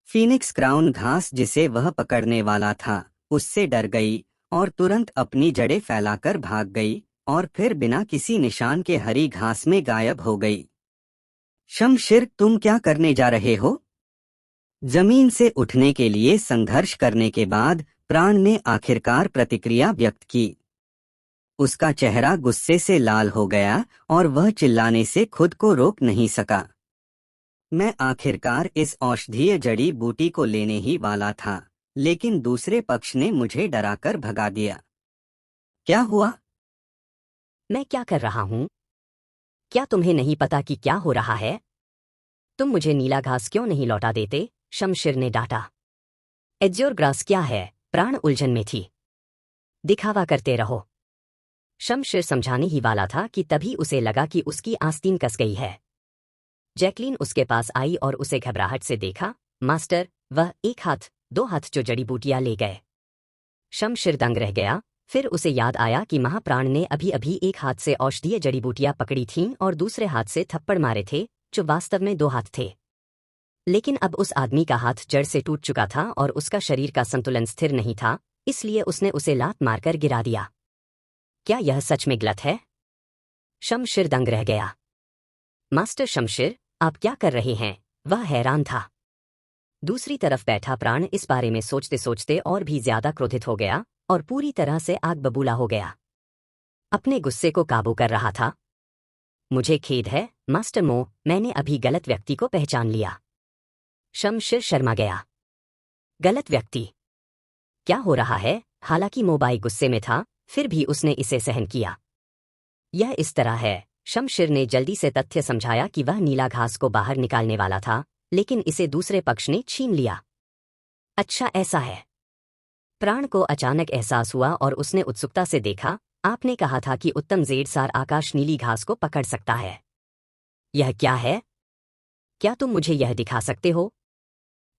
फीनिक्स क्राउन घास जिसे वह पकड़ने वाला था, उससे डर गई और तुरंत अपनी जड़ें फैलाकर भाग गई और फिर बिना किसी निशान के हरी घास में गायब हो गई। शमशिर, तुम क्या करने जा रहे हो? जमीन से उठने के लिए संघर्ष करने के बाद प्राण ने आखिरकार प्रतिक्रिया व्यक्त की। उसका चेहरा गुस्से से लाल हो गया और वह चिल्लाने से खुद को रोक नहीं सका। मैं आखिरकार इस औषधीय जड़ी बूटी को लेने ही वाला था, लेकिन दूसरे पक्ष ने मुझे डराकर भगा दिया। क्या हुआ? मैं क्या कर रहा हूँ? क्या तुम्हें नहीं पता कि क्या हो रहा है? तुम मुझे नीला घास क्यों नहीं लौटा देते? शमशिर ने डांटा। एज़्योर ग्रास क्या है? प्राण उलझन में थी। दिखावा करते रहो। शमशिर समझाने ही वाला था कि तभी उसे लगा कि उसकी आस्तीन कस गई है। जैकलीन उसके पास आई और उसे घबराहट से देखा। मास्टर, वह एक हाथ, 2 हाथ जो जड़ी बूटियां ले गए। शमशिर दंग रह गया। फिर उसे याद आया कि महाप्राण ने अभी अभी एक हाथ से औषधीय जड़ी बूटियां पकड़ी थीं और दूसरे हाथ से थप्पड़ मारे थे, जो वास्तव में 2 हाथ थे। लेकिन अब उस आदमी का हाथ जड़ से टूट चुका था और उसका शरीर का संतुलन स्थिर नहीं था, इसलिए उसने उसे लात मारकर गिरा दिया। क्या यह सच में गलत है? शमशिर दंग रह गया। मास्टर शमशिर, आप क्या कर रहे हैं? वह हैरान था। दूसरी तरफ बैठा प्राण इस बारे में सोचते सोचते और भी ज्यादा क्रोधित हो गया और पूरी तरह से आग बबूला हो गया। अपने गुस्से को काबू कर रहा था। मुझे खेद है मास्टर मो, मैंने अभी गलत व्यक्ति को पहचान लिया। शमशिर शर्मा गया। गलत व्यक्ति? क्या हो रहा है? हालांकि मोबाई गुस्से में था, फिर भी उसने इसे सहन किया। यह इस तरह है, शमशिर ने जल्दी से तथ्य समझाया कि वह नीला घास को बाहर निकालने वाला था, लेकिन इसे दूसरे पक्ष ने छीन लिया। अच्छा ऐसा है। प्राण को अचानक एहसास हुआ और उसने उत्सुकता से देखा। आपने कहा था कि उत्तम ज़ेडसार आकाश नीली घास को पकड़ सकता है। यह क्या है? क्या तुम मुझे यह दिखा सकते हो?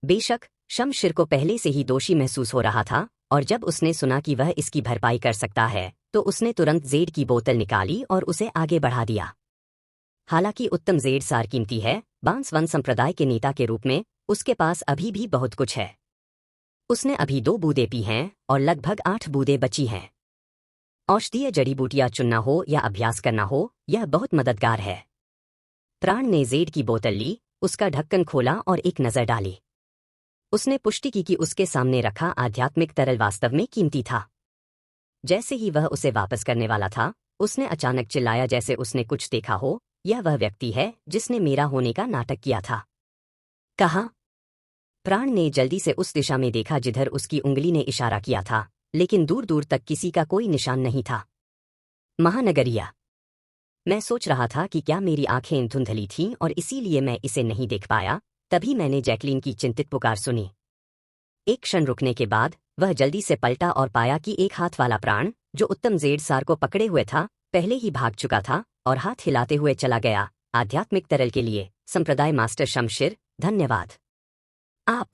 बेशक, शमशिर को पहले से ही दोषी महसूस हो रहा था, और जब उसने सुना कि वह इसकी भरपाई कर सकता है, तो उसने तुरंत ज़ेड की बोतल निकाली और उसे आगे बढ़ा दिया। हालांकि उत्तम ज़ेडसार कीमती है, बांसवन संप्रदाय के नेता के रूप में उसके पास अभी भी बहुत कुछ है। उसने अभी 2 बूंदें पी हैं और लगभग 8 बूंदें बची हैं। औषधीय जड़ी बूटियां चुनना हो या अभ्यास करना हो, यह बहुत मददगार है। प्राण ने ज़ेड की बोतल ली, उसका ढक्कन खोला और एक नज़र डाली। उसने पुष्टि की कि उसके सामने रखा आध्यात्मिक तरल वास्तव में कीमती था। जैसे ही वह उसे वापस करने वाला था, उसने अचानक चिल्लाया जैसे उसने कुछ देखा हो। यह वह व्यक्ति है जिसने मेरा होने का नाटक किया था। कहा। प्राण ने जल्दी से उस दिशा में देखा जिधर उसकी उंगली ने इशारा किया था, लेकिन दूर दूर तक किसी का कोई निशान नहीं था। महानगरिया। मैं सोच रहा था कि क्या मेरी आंखें धुंधली थीं और इसीलिए मैं इसे नहीं देख पाया। तभी मैंने जैकलीन की चिंतित पुकार सुनी। एक क्षण रुकने के बाद वह जल्दी से पलटा और पाया कि एक हाथ वाला प्राण, जो उत्तम ज़ेडसार को पकड़े हुए था, पहले ही भाग चुका था और हाथ हिलाते हुए चला गया। आध्यात्मिक तरल के लिए संप्रदाय मास्टर शमशिर, धन्यवाद। आप।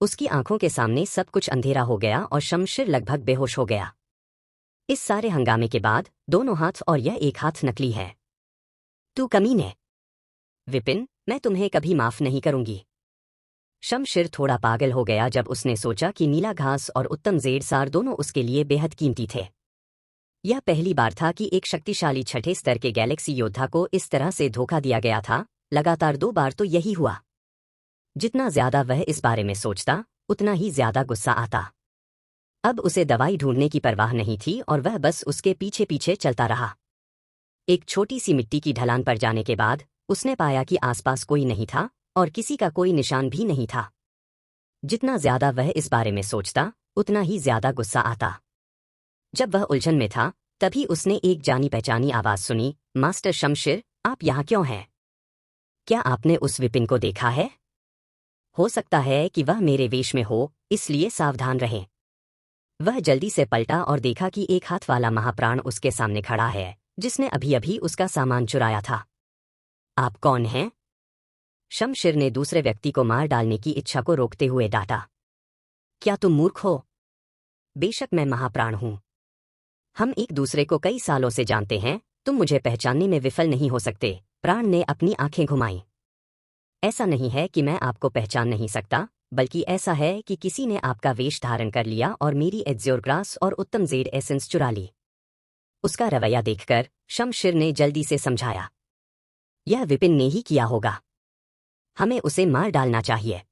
उसकी आंखों के सामने सब कुछ अंधेरा हो गया और शमशिर लगभग बेहोश हो गया। इस सारे हंगामे के बाद 2 हाथ और यह एक हाथ नकली है। तू कमीने। विपिन, मैं तुम्हें कभी माफ नहीं करूंगी। शमशिर थोड़ा पागल हो गया जब उसने सोचा कि नीला घास और उत्तम ज़ेडसार दोनों उसके लिए बेहद कीमती थे। यह पहली बार था कि एक शक्तिशाली छठे स्तर के गैलेक्सी योद्धा को इस तरह से धोखा दिया गया था। लगातार 2 बार तो यही हुआ। जितना ज्यादा वह इस बारे में सोचता, उतना ही ज्यादा गुस्सा आता। अब उसे दवाई ढूंढने की परवाह नहीं थी और वह बस उसके पीछे पीछे चलता रहा। एक छोटी सी मिट्टी की ढलान पर जाने के बाद उसने पाया कि आसपास कोई नहीं था और किसी का कोई निशान भी नहीं था। जितना ज्यादा वह इस बारे में सोचता, उतना ही ज्यादा गुस्सा आता। जब वह उलझन में था, तभी उसने एक जानी पहचानी आवाज सुनी। मास्टर शमशिर, आप यहाँ क्यों हैं? क्या आपने उस विपिन को देखा है? हो सकता है कि वह मेरे वेश में हो, इसलिए सावधान रहें। वह जल्दी से पलटा और देखा कि एक हाथ वाला महाप्राण उसके सामने खड़ा है, जिसने अभी अभी उसका सामान चुराया था। आप कौन हैं? शमशिर ने दूसरे व्यक्ति को मार डालने की इच्छा को रोकते हुए डांटा। क्या तुम मूर्ख हो? बेशक मैं महाप्राण हूं। हम एक दूसरे को कई सालों से जानते हैं, तुम मुझे पहचानने में विफल नहीं हो सकते। प्राण ने अपनी आंखें घुमाई। ऐसा नहीं है कि मैं आपको पहचान नहीं सकता, बल्कि ऐसा है कि किसी ने आपका वेश धारण कर लिया और मेरी एड्ज्योर ग्रास और उत्तम ज़ेड एसेंस चुरा ली। उसका रवैया देखकर शमशिर ने जल्दी से समझाया। यह विपिन ने ही किया होगा। हमें उसे मार डालना चाहिए।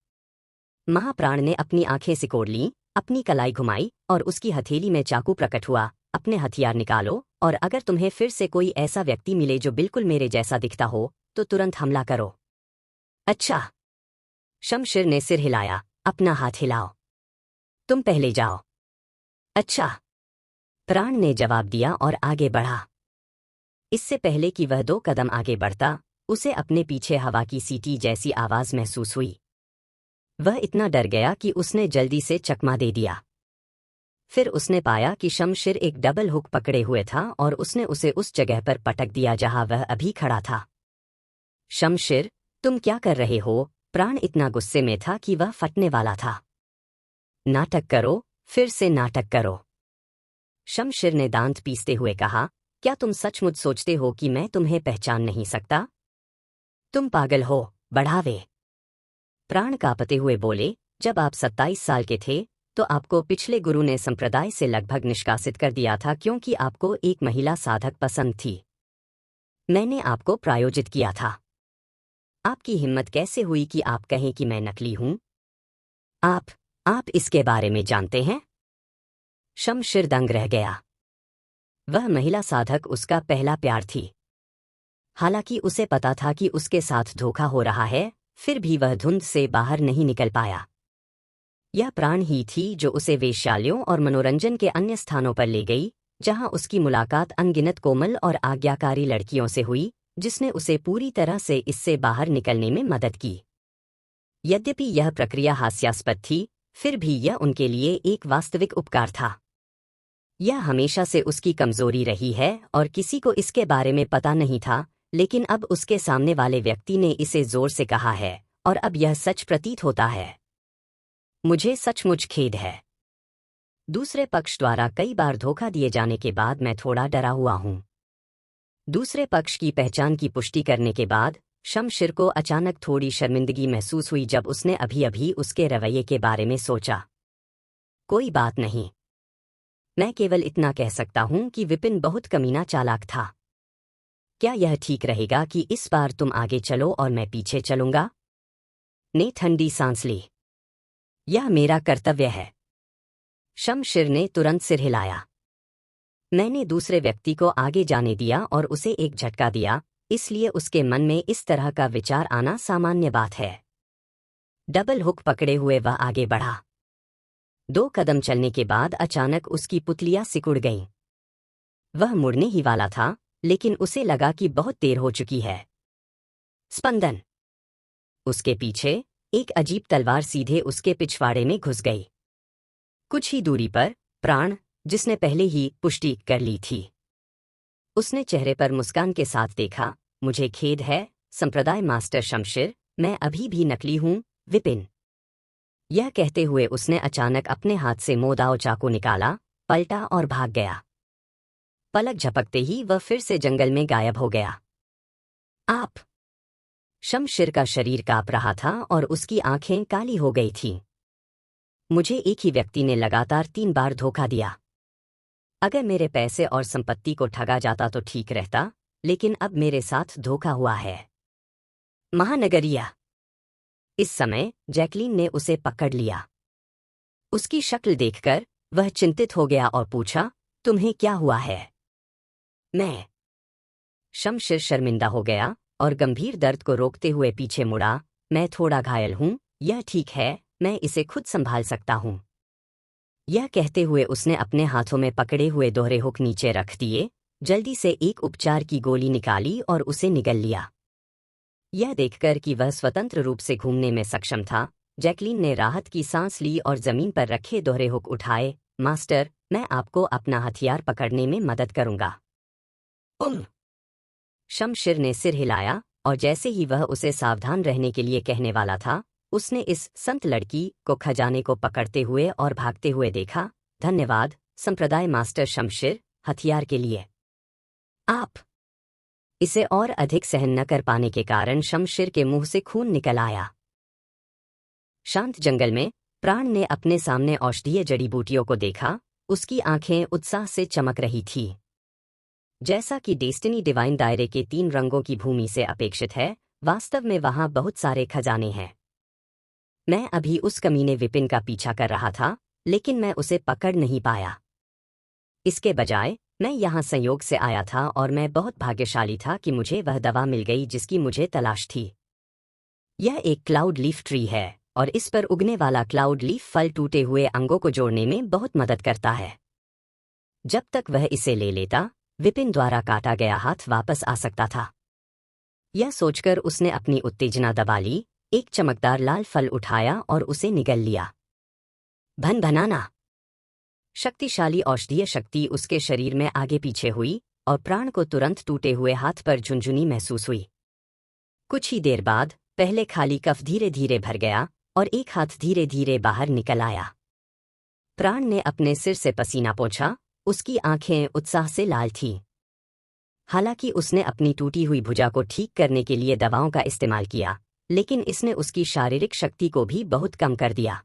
महाप्राण ने अपनी आंखें सिकोड़ लीं, अपनी कलाई घुमाई और उसकी हथेली में चाकू प्रकट हुआ। अपने हथियार निकालो और अगर तुम्हें फिर से कोई ऐसा व्यक्ति मिले जो बिल्कुल मेरे जैसा दिखता हो, तो तुरंत हमला करो। अच्छा। शमशिर ने सिर हिलाया। अपना हाथ हिलाओ। तुम पहले जाओ। अच्छा। प्राण ने जवाब दिया और आगे बढ़ा। इससे पहले कि वह 2 कदम आगे बढ़ता, उसे अपने पीछे हवा की सीटी जैसी आवाज महसूस हुई। वह इतना डर गया कि उसने जल्दी से चकमा दे दिया। फिर उसने पाया कि शमशिर एक डबल हुक पकड़े हुए था और उसने उसे उस जगह पर पटक दिया जहां वह अभी खड़ा था। शमशिर, तुम क्या कर रहे हो? प्राण इतना गुस्से में था कि वह फटने वाला था। नाटक करो, फिर से नाटक करो। शमशिर ने दांत पीसते हुए कहा, क्या तुम सचमुच सोचते हो कि मैं तुम्हें पहचान नहीं सकता? तुम पागल हो, बढ़ावे। प्राण कांपते हुए बोले, जब आप 27 साल के थे, तो आपको पिछले गुरु ने संप्रदाय से लगभग निष्कासित कर दिया था क्योंकि आपको एक महिला साधक पसंद थी। मैंने आपको प्रायोजित किया था। आपकी हिम्मत कैसे हुई कि आप कहें कि मैं नकली हूं? आप इसके बारे में जानते हैं? शमशिर दंग रह गया। वह महिला साधक उसका पहला प्यार थी। हालांकि उसे पता था कि उसके साथ धोखा हो रहा है, फिर भी वह धुंध से बाहर नहीं निकल पाया। यह प्राण ही थी जो उसे वेश्यालयों और मनोरंजन के अन्य स्थानों पर ले गई, जहां उसकी मुलाकात अनगिनत कोमल और आज्ञाकारी लड़कियों से हुई, जिसने उसे पूरी तरह से इससे बाहर निकलने में मदद की। यद्यपि यह प्रक्रिया हास्यास्पद थी, फिर भी यह उनके लिए एक वास्तविक उपकार था। यह हमेशा से उसकी कमजोरी रही है और किसी को इसके बारे में पता नहीं था, लेकिन अब उसके सामने वाले व्यक्ति ने इसे जोर से कहा है, और अब यह सच प्रतीत होता है। मुझे सचमुच खेद है। दूसरे पक्ष द्वारा कई बार धोखा दिए जाने के बाद मैं थोड़ा डरा हुआ हूं। दूसरे पक्ष की पहचान की पुष्टि करने के बाद शमशिर को अचानक थोड़ी शर्मिंदगी महसूस हुई जब उसने अभी अभी उसके रवैये के बारे में सोचा। कोई बात नहीं। मैं केवल इतना कह सकता हूं कि विपिन बहुत कमीना चालाक था। क्या यह ठीक रहेगा कि इस बार तुम आगे चलो और मैं पीछे चलूंगा? ने ठंडी सांस ली। यह मेरा कर्तव्य है। शमशिर ने तुरंत सिर हिलाया। मैंने दूसरे व्यक्ति को आगे जाने दिया और उसे एक झटका दिया, इसलिए उसके मन में इस तरह का विचार आना सामान्य बात है। डबल हुक पकड़े हुए वह आगे बढ़ा। 2 कदम चलने के बाद अचानक उसकी पुतलियां सिकुड़ गईं। वह मुड़ने ही वाला था, लेकिन उसे लगा कि बहुत देर हो चुकी है। स्पंदन। उसके पीछे एक अजीब तलवार सीधे उसके पिछवाड़े में घुस गई। कुछ ही दूरी पर प्राण, जिसने पहले ही पुष्टि कर ली थी, उसने चेहरे पर मुस्कान के साथ देखा। मुझे खेद है, संप्रदाय मास्टर शमशिर, मैं अभी भी नकली हूं, विपिन। यह कहते हुए उसने अचानक अपने हाथ से मोदाओ चाकू निकाला, पलटा और भाग गया। पलक झपकते ही वह फिर से जंगल में गायब हो गया। आप। शमशिर का शरीर कांप रहा था और उसकी आंखें काली हो गई थीं। मुझे एक ही व्यक्ति ने लगातार 3 बार धोखा दिया। अगर मेरे पैसे और संपत्ति को ठगा जाता तो ठीक रहता, लेकिन अब मेरे साथ धोखा हुआ है। महानगरिया। इस समय जैकलीन ने उसे पकड़ लिया। उसकी शक्ल देखकर वह चिंतित हो गया और पूछा, तुम्हें क्या हुआ है? मैं। शमशिर शर्मिंदा हो गया और गंभीर दर्द को रोकते हुए पीछे मुड़ा। मैं थोड़ा घायल हूं, यह ठीक है, मैं इसे खुद संभाल सकता हूं। यह कहते हुए उसने अपने हाथों में पकड़े हुए दोहरे हुक नीचे रख दिए, जल्दी से एक उपचार की गोली निकाली और उसे निगल लिया। यह देखकर कि वह स्वतंत्र रूप से घूमने में सक्षम था, जैकलीन ने राहत की सांस ली और जमीन पर रखे दोहरे हुक उठाए। मास्टर, मैं आपको अपना हथियार पकड़ने में मदद करूंगा। शमशिर ने सिर हिलाया, और जैसे ही वह उसे सावधान रहने के लिए कहने वाला था, उसने इस संत लड़की को खजाने को पकड़ते हुए और भागते हुए देखा। धन्यवाद, संप्रदाय मास्टर शमशिर, हथियार के लिए। आप। इसे और अधिक सहन न कर पाने के कारण शमशिर के मुंह से खून निकल आया। शांत जंगल में प्राण ने अपने सामने औषधीय जड़ी बूटियों को देखा। उसकी आंखें उत्साह से चमक रही थीं। जैसा कि डेस्टिनी डिवाइन दायरे के 3 रंगों की भूमि से अपेक्षित है, वास्तव में वहां बहुत सारे खजाने हैं। मैं अभी उस कमीने विपिन का पीछा कर रहा था, लेकिन मैं उसे पकड़ नहीं पाया। इसके बजाय मैं यहाँ संयोग से आया था और मैं बहुत भाग्यशाली था कि मुझे वह दवा मिल गई जिसकी मुझे तलाश थी। यह एक क्लाउड लीफ ट्री है और इस पर उगने वाला क्लाउड लीफ फल टूटे हुए अंगों को जोड़ने में बहुत मदद करता है। जब तक वह इसे ले लेता, विपिन द्वारा काटा गया हाथ वापस आ सकता था। यह सोचकर उसने अपनी उत्तेजना दबा ली, एक चमकदार लाल फल उठाया और उसे निगल लिया। भन भनाना। शक्तिशाली औषधीय शक्ति उसके शरीर में आगे पीछे हुई और प्राण को तुरंत टूटे हुए हाथ पर झुनझुनी महसूस हुई। कुछ ही देर बाद पहले खाली कफ धीरे धीरे भर गया और एक हाथ धीरे धीरे बाहर निकल आया। प्राण ने अपने सिर से पसीना पोंछा, उसकी आंखें उत्साह से लाल थीं। हालांकि उसने अपनी टूटी हुई भुजा को ठीक करने के लिए दवाओं का इस्तेमाल किया, लेकिन इसने उसकी शारीरिक शक्ति को भी बहुत कम कर दिया।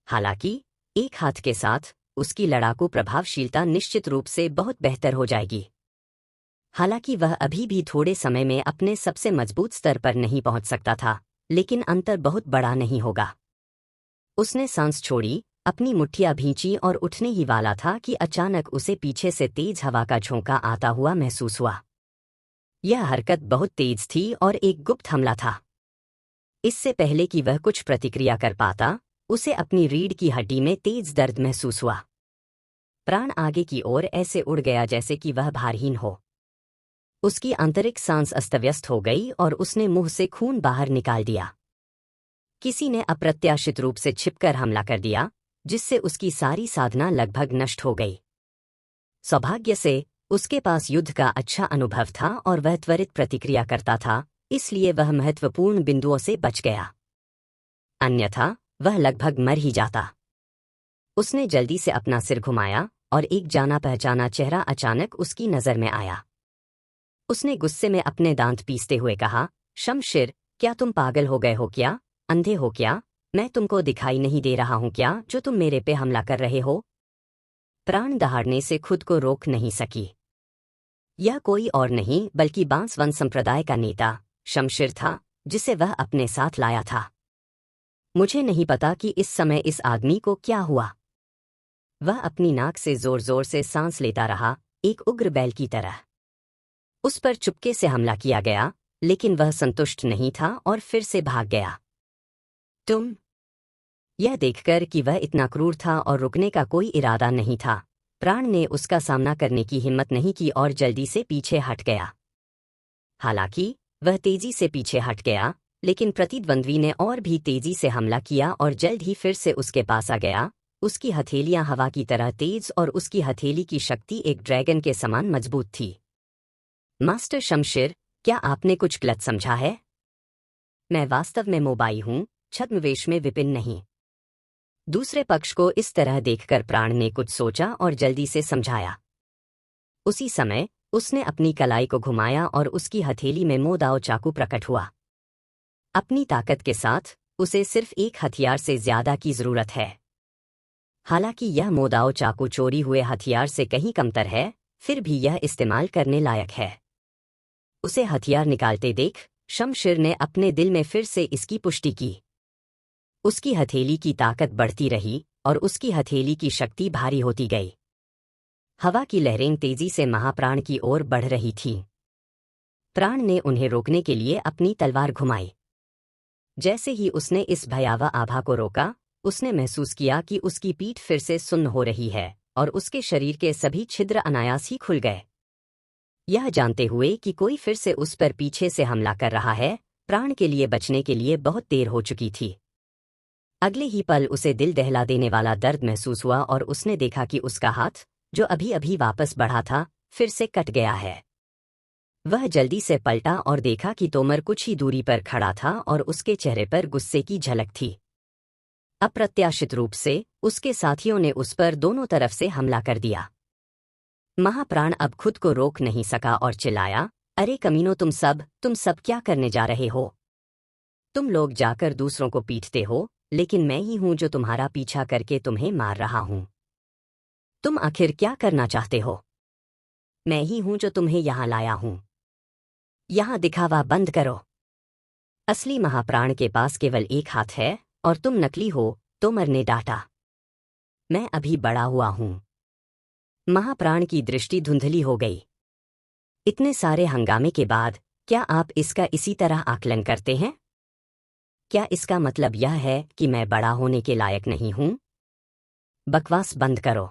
हालांकि एक हाथ के साथ उसकी लड़ाकू प्रभावशीलता निश्चित रूप से बहुत बेहतर हो जाएगी। हालांकि वह अभी भी थोड़े समय में अपने सबसे मजबूत स्तर पर नहीं पहुंच सकता था, लेकिन अंतर बहुत बड़ा नहीं होगा। उसने सांस छोड़ी, अपनी मुट्ठियां भींची और उठने ही वाला था कि अचानक उसे पीछे से तेज हवा का झोंका आता हुआ महसूस हुआ। यह हरकत बहुत तेज थी और एक गुप्त हमला था। इससे पहले कि वह कुछ प्रतिक्रिया कर पाता, उसे अपनी रीढ़ की हड्डी में तेज दर्द महसूस हुआ। प्राण आगे की ओर ऐसे उड़ गया जैसे कि वह भारहीन हो। उसकी आंतरिक सांस अस्तव्यस्त हो गई और उसने मुंह से खून बाहर निकाल दिया। किसी ने अप्रत्याशित रूप से छिपकर हमला कर दिया, जिससे उसकी सारी साधना लगभग नष्ट हो गई। सौभाग्य से उसके पास युद्ध का अच्छा अनुभव था और वह त्वरित प्रतिक्रिया करता था, इसलिए वह महत्वपूर्ण बिंदुओं से बच गया। अन्यथा वह लगभग मर ही जाता। उसने जल्दी से अपना सिर घुमाया और एक जाना पहचाना चेहरा अचानक उसकी नजर में आया। उसने गुस्से में अपने दांत पीसते हुए कहा, शमशिर, क्या तुम पागल हो गए हो क्या? अंधे हो क्या? मैं तुमको दिखाई नहीं दे रहा हूं क्या जो तुम मेरे पे हमला कर रहे हो? प्राण दहाड़ने से खुद को रोक नहीं सकी। यह कोई और नहीं बल्कि बांसवन संप्रदाय का नेता शमशिर था, जिसे वह अपने साथ लाया था। मुझे नहीं पता कि इस समय इस आदमी को क्या हुआ। वह अपनी नाक से जोर जोर से सांस लेता रहा, एक उग्र बैल की तरह। उस पर चुपके से हमला किया गया, लेकिन वह संतुष्ट नहीं था और फिर से भाग गया। तुम? यह देखकर कि वह इतना क्रूर था और रुकने का कोई इरादा नहीं था, प्राण ने उसका सामना करने की हिम्मत नहीं की और जल्दी से पीछे हट गया। हालांकि वह तेजी से पीछे हट गया, लेकिन प्रतिद्वंद्वी ने और भी तेजी से हमला किया और जल्द ही फिर से उसके पास आ गया। उसकी हथेलियां हवा की तरह तेज और उसकी हथेली की शक्ति एक ड्रैगन के समान मजबूत थी। मास्टर शमशिर, क्या आपने कुछ गलत समझा है? मैं वास्तव में मोबाई हूं, छद्मवेश में विपिन नहीं। दूसरे पक्ष को इस तरह देखकर प्राण ने कुछ सोचा और जल्दी से समझाया। उसी समय उसने अपनी कलाई को घुमाया और उसकी हथेली में मोदाओ चाकू प्रकट हुआ। अपनी ताकत के साथ उसे सिर्फ एक हथियार से ज्यादा की जरूरत है। हालांकि यह मोदाओ चाकू चोरी हुए हथियार से कहीं कमतर है, फिर भी यह इस्तेमाल करने लायक है। उसे हथियार निकालते देख शमशिर ने अपने दिल में फिर से इसकी पुष्टि की। उसकी हथेली की ताकत बढ़ती रही और उसकी हथेली की शक्ति भारी होती गई। हवा की लहरें तेजी से महाप्राण की ओर बढ़ रही थीं। प्राण ने उन्हें रोकने के लिए अपनी तलवार घुमाई। जैसे ही उसने इस भयावह आभा को रोका, उसने महसूस किया कि उसकी पीठ फिर से सुन्न हो रही है और उसके शरीर के सभी छिद्र अनायास ही खुल गए। यह जानते हुए कि कोई फिर से उस पर पीछे से हमला कर रहा है, प्राण के लिए बचने के लिए बहुत देर हो चुकी थी। अगले ही पल उसे दिल दहला देने वाला दर्द महसूस हुआ और उसने देखा कि उसका हाथ, जो अभी अभी वापस बढ़ा था, फिर से कट गया है। वह जल्दी से पलटा और देखा कि तोमर कुछ ही दूरी पर खड़ा था और उसके चेहरे पर गुस्से की झलक थी। अप्रत्याशित रूप से उसके साथियों ने उस पर दोनों तरफ से हमला कर दिया। महाप्राण अब खुद को रोक नहीं सका और चिल्लाया, अरे कमीनों, तुम सब क्या करने जा रहे हो? तुम लोग जाकर दूसरों को पीटते हो, लेकिन मैं ही हूं जो तुम्हारा पीछा करके तुम्हें मार रहा हूं। तुम आखिर क्या करना चाहते हो? मैं ही हूं जो तुम्हें यहां लाया हूं। यहां दिखावा बंद करो। असली महाप्राण के पास केवल एक हाथ है और तुम नकली हो, तोमर ने डांटा। मैं अभी बड़ा हुआ हूं। महाप्राण की दृष्टि धुंधली हो गई। इतने सारे हंगामे के बाद क्या आप इसका इसी तरह आकलन करते हैं? क्या इसका मतलब यह है कि मैं बड़ा होने के लायक नहीं हूं? बकवास बंद करो।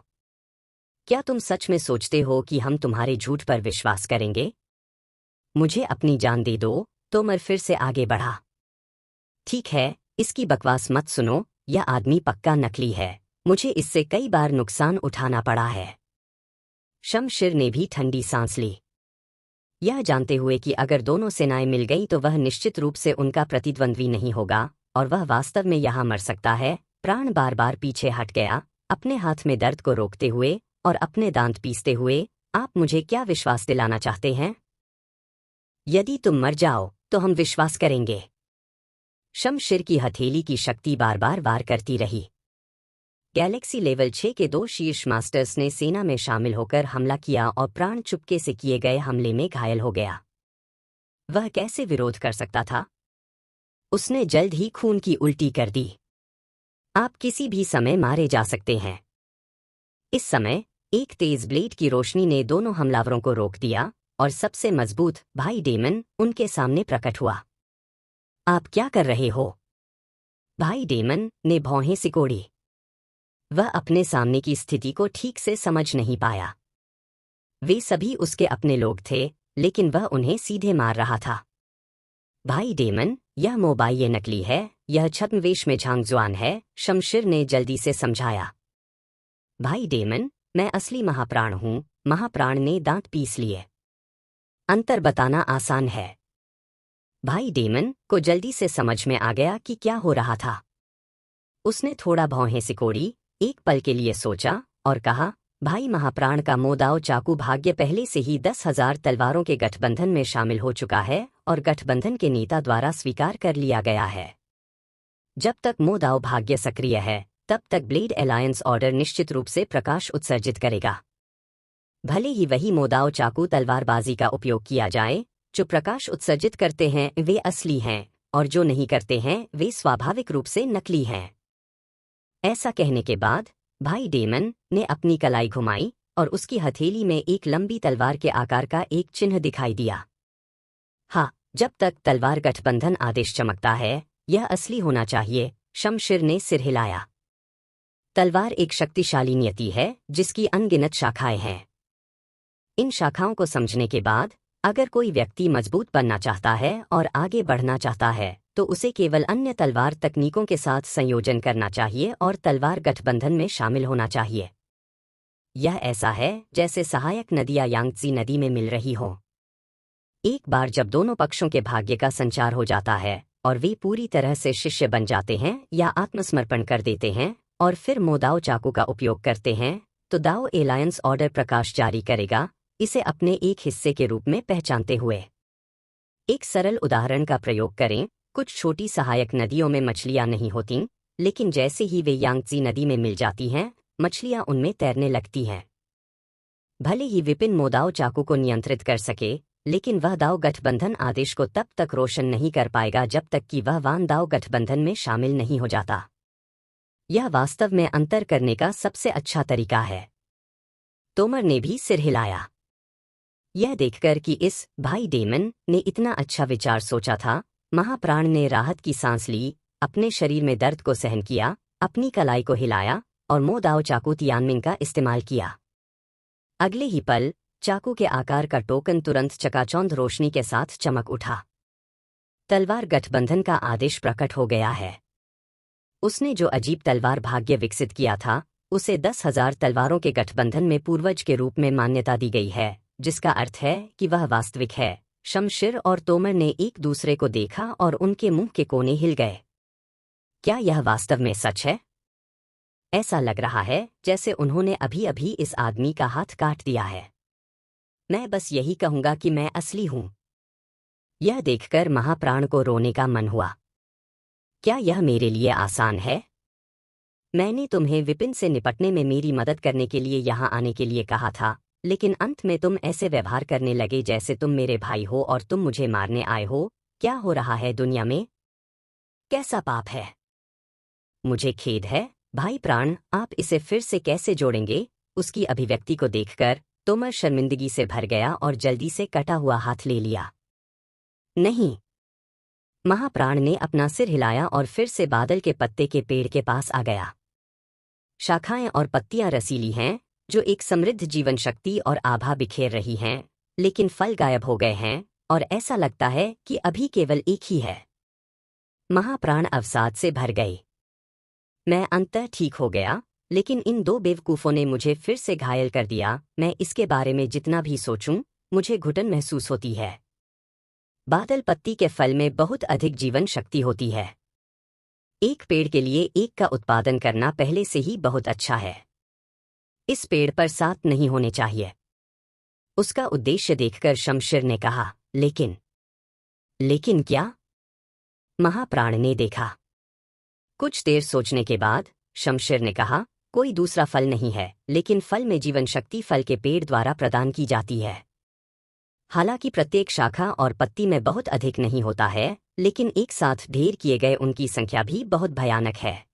क्या तुम सच में सोचते हो कि हम तुम्हारे झूठ पर विश्वास करेंगे? मुझे अपनी जान दे दो, तोमर फिर से आगे बढ़ा। ठीक है, इसकी बकवास मत सुनो, यह आदमी पक्का नकली है। मुझे इससे कई बार नुकसान उठाना पड़ा है। शमशिर ने भी ठंडी सांस ली, यह जानते हुए कि अगर दोनों सेनाएं मिल गई तो वह निश्चित रूप से उनका प्रतिद्वंद्वी नहीं होगा और वह वास्तव में यहां मर सकता है। प्राण बार बार पीछे हट गया, अपने हाथ में दर्द को रोकते हुए और अपने दांत पीसते हुए। आप मुझे क्या विश्वास दिलाना चाहते हैं? यदि तुम मर जाओ तो हम विश्वास करेंगे। शमशिर की हथेली की शक्ति बार बार वार करती रही। गैलेक्सी लेवल 6 के 2 शीर्ष मास्टर्स ने सेना में शामिल होकर हमला किया और प्राण चुपके से किए गए हमले में घायल हो गया। वह कैसे विरोध कर सकता था? उसने जल्द ही खून की उल्टी कर दी। आप किसी भी समय मारे जा सकते हैं। इस समय एक तेज ब्लेड की रोशनी ने दोनों हमलावरों को रोक दिया और सबसे मजबूत भाई डेमन उनके सामने प्रकट हुआ। आप क्या कर रहे हो? भाई डेमन ने भौहें सिकोड़ी। वह अपने सामने की स्थिति को ठीक से समझ नहीं पाया। वे सभी उसके अपने लोग थे, लेकिन वह उन्हें सीधे मार रहा था। भाई डेमन, यह मोबाइल ये नकली है, यह छद्मवेश में झांगजुआन है, शमशिर ने जल्दी से समझाया। भाई डेमन, मैं असली महाप्राण हूं। महाप्राण ने दांत पीस लिए। अंतर बताना आसान है। भाई डेमन को जल्दी से समझ में आ गया कि क्या हो रहा था। उसने थोड़ा भौहें सिकोड़ी, एक पल के लिए सोचा और कहा, भाई महाप्राण का मोदाव चाकू भाग्य पहले से ही 10,000 तलवारों के गठबंधन में शामिल हो चुका है और गठबंधन के नेता द्वारा स्वीकार कर लिया गया है। जब तक मोदाव भाग्य सक्रिय है, तब तक ब्लेड अलायंस ऑर्डर निश्चित रूप से प्रकाश उत्सर्जित करेगा। भले ही वही मोदाव चाकू तलवारबाजी का उपयोग किया जाए, जो प्रकाश उत्सर्जित करते हैं वे असली हैं और जो नहीं करते हैं वे स्वाभाविक रूप से नकली हैं। ऐसा कहने के बाद भाई डेमन ने अपनी कलाई घुमाई और उसकी हथेली में एक लंबी तलवार के आकार का एक चिन्ह दिखाई दिया। हाँ, जब तक तलवार गठबंधन आदेश चमकता है, यह असली होना चाहिए। शमशिर ने सिर हिलाया। तलवार एक शक्तिशाली नियति है जिसकी अनगिनत शाखाएं हैं। इन शाखाओं को समझने के बाद अगर कोई व्यक्ति मजबूत बनना चाहता है और आगे बढ़ना चाहता है, तो उसे केवल अन्य तलवार तकनीकों के साथ संयोजन करना चाहिए और तलवार गठबंधन में शामिल होना चाहिए। यह ऐसा है जैसे सहायक नदियां यांगत्सी नदी में मिल रही हो। एक बार जब दोनों पक्षों के भाग्य का संचार हो जाता है और वे पूरी तरह से शिष्य बन जाते हैं या आत्मसमर्पण कर देते हैं और फिर मोदाव चाकू का उपयोग करते हैं, तो दाओ एलायंस ऑर्डर प्रकाश जारी करेगा, इसे अपने एक हिस्से के रूप में पहचानते हुए। एक सरल उदाहरण का प्रयोग करें। कुछ छोटी सहायक नदियों में मछलियां नहीं होती, लेकिन जैसे ही वे यांगत्सी नदी में मिल जाती हैं, मछलियां उनमें तैरने लगती हैं। भले ही विपिन मोदाव चाकू को नियंत्रित कर सके, लेकिन वह दाव गठबंधन आदेश को तब तक रोशन नहीं कर पाएगा जब तक कि वह वान दाव गठबंधन में शामिल नहीं हो जाता। यह वास्तव में अंतर करने का सबसे अच्छा तरीका है। तोमर ने भी सिर हिलाया। यह देखकर कि इस भाई डेमन ने इतना अच्छा विचार सोचा था, महाप्राण ने राहत की सांस ली, अपने शरीर में दर्द को सहन किया, अपनी कलाई को हिलाया और मोदाव चाकू तियानमिंग का इस्तेमाल किया। अगले ही पल चाकू के आकार का टोकन तुरंत चकाचौंध रोशनी के साथ चमक उठा। तलवार गठबंधन का आदेश प्रकट हो गया है। उसने जो अजीब तलवार भाग्य विकसित किया था, उसे 10,000 तलवारों के गठबंधन में पूर्वज के रूप में मान्यता दी गई है, जिसका अर्थ है कि वह वास्तविक है। शमशिर और तोमर ने एक दूसरे को देखा और उनके मुंह के कोने हिल गए। क्या यह वास्तव में सच है? ऐसा लग रहा है जैसे उन्होंने अभी अभी इस आदमी का हाथ काट दिया है। मैं बस यही कहूंगा कि मैं असली हूं। यह देखकर महाप्राण को रोने का मन हुआ। क्या यह मेरे लिए आसान है? मैंने तुम्हें विपिन से निपटने में मेरी मदद करने के लिए यहां आने के लिए कहा था, लेकिन अंत में तुम ऐसे व्यवहार करने लगे जैसे तुम मेरे भाई हो और तुम मुझे मारने आए हो। क्या हो रहा है दुनिया में? कैसा पाप है? मुझे खेद है भाई प्राण, आप इसे फिर से कैसे जोड़ेंगे? उसकी अभिव्यक्ति को देखकर तोमर शर्मिंदगी से भर गया और जल्दी से कटा हुआ हाथ ले लिया। नहीं। महाप्राण ने अपना सिर हिलाया और फिर से बादल के पत्ते के पेड़ के पास आ गया। शाखाएं और पत्तियां रसीली हैं, जो एक समृद्ध जीवन शक्ति और आभा बिखेर रही हैं, लेकिन फल गायब हो गए हैं और ऐसा लगता है कि अभी केवल एक ही है। महाप्राण अवसाद से भर गए। मैं अंततः ठीक हो गया, लेकिन इन दो बेवकूफ़ों ने मुझे फिर से घायल कर दिया। मैं इसके बारे में जितना भी सोचूं, मुझे घुटन महसूस होती है। बादल पत्ती के फल में बहुत अधिक जीवन शक्ति होती है। एक पेड़ के लिए एक का उत्पादन करना पहले से ही बहुत अच्छा है। इस पेड़ पर 7 नहीं होने चाहिए। उसका उद्देश्य देखकर शमशिर ने कहा, लेकिन क्या? महाप्राण ने देखा। कुछ देर सोचने के बाद शमशिर ने कहा, कोई दूसरा फल नहीं है, लेकिन फल में जीवन शक्ति फल के पेड़ द्वारा प्रदान की जाती है। हालांकि प्रत्येक शाखा और पत्ती में बहुत अधिक नहीं होता है, लेकिन एक साथ ढेर किए गए उनकी संख्या भी बहुत भयानक है।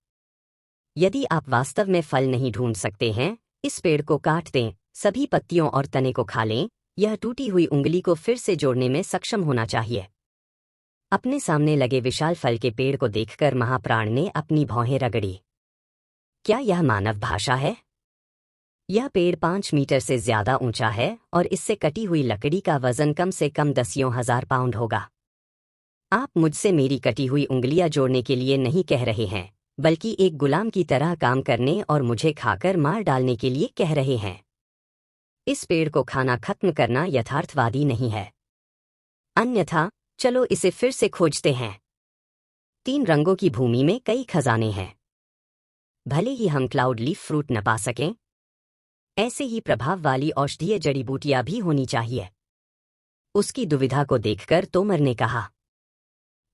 यदि आप वास्तव में फल नहीं ढूंढ सकते हैं, इस पेड़ को काट दें, सभी पत्तियों और तने को खा लें। यह टूटी हुई उंगली को फिर से जोड़ने में सक्षम होना चाहिए। अपने सामने लगे विशाल फल के पेड़ को देखकर महाप्राण ने अपनी भौहें रगड़ी। क्या यह मानव भाषा है? यह पेड़ 5 मीटर से ज्यादा ऊंचा है और इससे कटी हुई लकड़ी का वजन कम से कम 10,000 पाउंड होगा। आप मुझसे मेरी कटी हुई उंगलियां जोड़ने के लिए नहीं कह रहे हैं, बल्कि एक गुलाम की तरह काम करने और मुझे खाकर मार डालने के लिए कह रहे हैं। इस पेड़ को खाना खत्म करना यथार्थवादी नहीं है। अन्यथा चलो इसे फिर से खोजते हैं। 3 रंगों की भूमि में कई खजाने हैं। भले ही हम क्लाउड लीफ फ्रूट न पा सकें, ऐसे ही प्रभाव वाली औषधीय जड़ी बूटियां भी होनी चाहिए। उसकी दुविधा को देखकर तोमर ने कहा,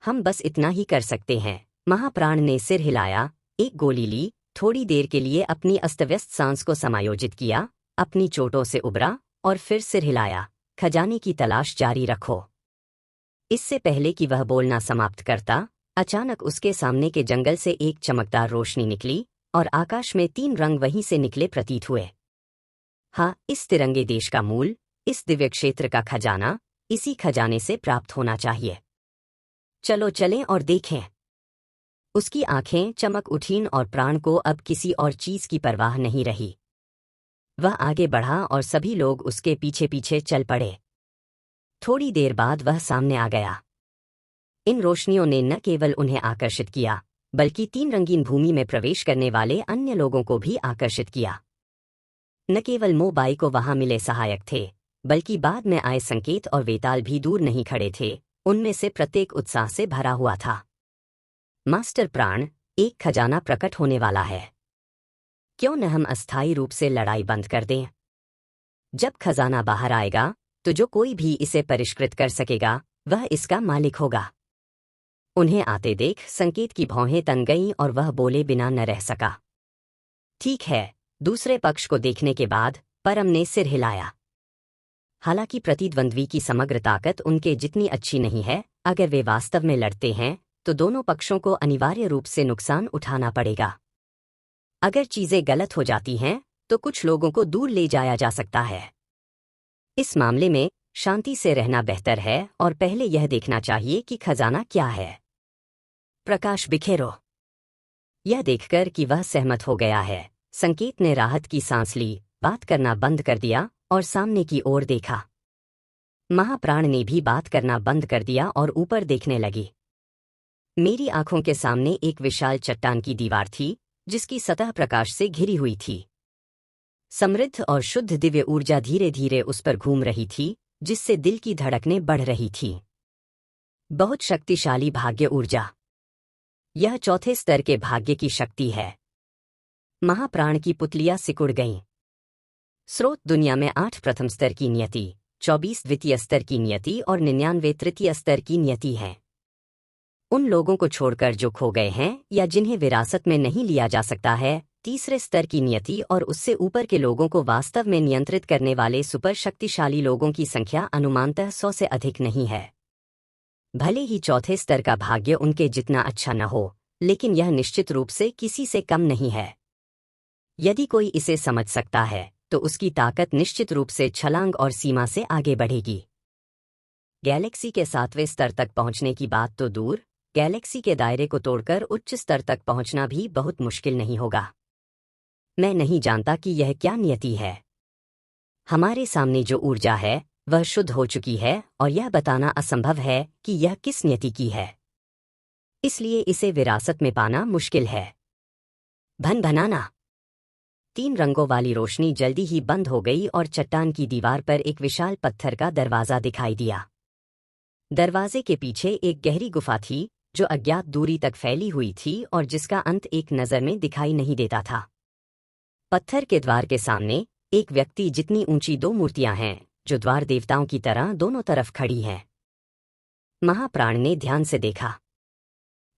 हम बस इतना ही कर सकते हैं। महाप्राण ने सिर हिलाया, एक गोली ली, थोड़ी देर के लिए अपनी अस्तव्यस्त सांस को समायोजित किया, अपनी चोटों से उबरा और फिर सिर हिलाया। खजाने की तलाश जारी रखो। इससे पहले कि वह बोलना समाप्त करता, अचानक उसके सामने के जंगल से एक चमकदार रोशनी निकली और आकाश में 3 रंग वहीं से निकले प्रतीत हुए। हाँ, इस तिरंगे देश का मूल, इस दिव्य क्षेत्र का खजाना, इसी खजाने से प्राप्त होना चाहिए। चलो चलें और देखें। उसकी आंखें चमक उठीं और प्राण को अब किसी और चीज की परवाह नहीं रही। वह आगे बढ़ा और सभी लोग उसके पीछे पीछे चल पड़े। थोड़ी देर बाद वह सामने आ गया। इन रोशनियों ने न केवल उन्हें आकर्षित किया, बल्कि 3 रंगीन भूमि में प्रवेश करने वाले अन्य लोगों को भी आकर्षित किया। न केवल मोबाई को वहां मिले सहायक थे, बल्कि बाद में आए संकेत और वेताल भी दूर नहीं खड़े थे। उनमें से प्रत्येक उत्साह से भरा हुआ था। मास्टर प्राण, एक खजाना प्रकट होने वाला है। क्यों न हम अस्थायी रूप से लड़ाई बंद कर दें? जब खजाना बाहर आएगा, तो जो कोई भी इसे परिष्कृत कर सकेगा, वह इसका मालिक होगा। उन्हें आते देख संकेत की भौहें तन गईं और वह बोले बिना न रह सका। ठीक है, दूसरे पक्ष को देखने के बाद परम ने सिर हिलाया। हालांकि प्रतिद्वंद्वी की समग्र ताकत उनके जितनी अच्छी नहीं है, अगर वे वास्तव में लड़ते हैं, तो दोनों पक्षों को अनिवार्य रूप से नुकसान उठाना पड़ेगा। अगर चीजें गलत हो जाती हैं, तो कुछ लोगों को दूर ले जाया जा सकता है। इस मामले में शांति से रहना बेहतर है और पहले यह देखना चाहिए कि खजाना क्या है। प्रकाश बिखेरो। यह देखकर कि वह सहमत हो गया है, संकेत ने राहत की सांस ली, बात करना बंद कर दिया और सामने की ओर देखा। महाप्राण ने भी बात करना बंद कर दिया और ऊपर देखने लगी। मेरी आंखों के सामने एक विशाल चट्टान की दीवार थी, जिसकी सतह प्रकाश से घिरी हुई थी। समृद्ध और शुद्ध दिव्य ऊर्जा धीरे धीरे उस पर घूम रही थी, जिससे दिल की धड़कनें बढ़ रही थीं। बहुत शक्तिशाली भाग्य ऊर्जा। यह 4थे स्तर के भाग्य की शक्ति है। महाप्राण की पुतलियां सिकुड़ गईं। स्रोत दुनिया में 8 प्रथम स्तर की नियति, 24 द्वितीय स्तर की नियति और 99 तृतीय स्तर की नियति हैं। उन लोगों को छोड़कर जो खो गए हैं या जिन्हें विरासत में नहीं लिया जा सकता है, 3रे स्तर की नियति और उससे ऊपर के लोगों को वास्तव में नियंत्रित करने वाले सुपर शक्तिशाली लोगों की संख्या अनुमानतः 100 से अधिक नहीं है। भले ही 4थे स्तर का भाग्य उनके जितना अच्छा न हो, लेकिन यह निश्चित रूप से किसी से कम नहीं है। यदि कोई इसे समझ सकता है, तो उसकी ताकत निश्चित रूप से छलांग और सीमा से आगे बढ़ेगी। गैलेक्सी के 7वें स्तर तक पहुंचने की बात तो दूर, गैलेक्सी के दायरे को तोड़कर उच्च स्तर तक पहुंचना भी बहुत मुश्किल नहीं होगा। मैं नहीं जानता कि यह क्या नियति है। हमारे सामने जो ऊर्जा है, वह शुद्ध हो चुकी है और यह बताना असंभव है कि यह किस नियति की है। इसलिए इसे विरासत में पाना मुश्किल है। भन-भनाना। 3 रंगों वाली रोशनी जल्दी ही बंद हो गई और चट्टान की दीवार पर एक विशाल पत्थर का दरवाजा दिखाई दिया। दरवाजे के पीछे एक गहरी गुफा थी, जो अज्ञात दूरी तक फैली हुई थी और जिसका अंत एक नज़र में दिखाई नहीं देता था। पत्थर के द्वार के सामने एक व्यक्ति जितनी ऊंची 2 मूर्तियां हैं, जो द्वार देवताओं की तरह दोनों तरफ खड़ी हैं। महाप्राण ने ध्यान से देखा।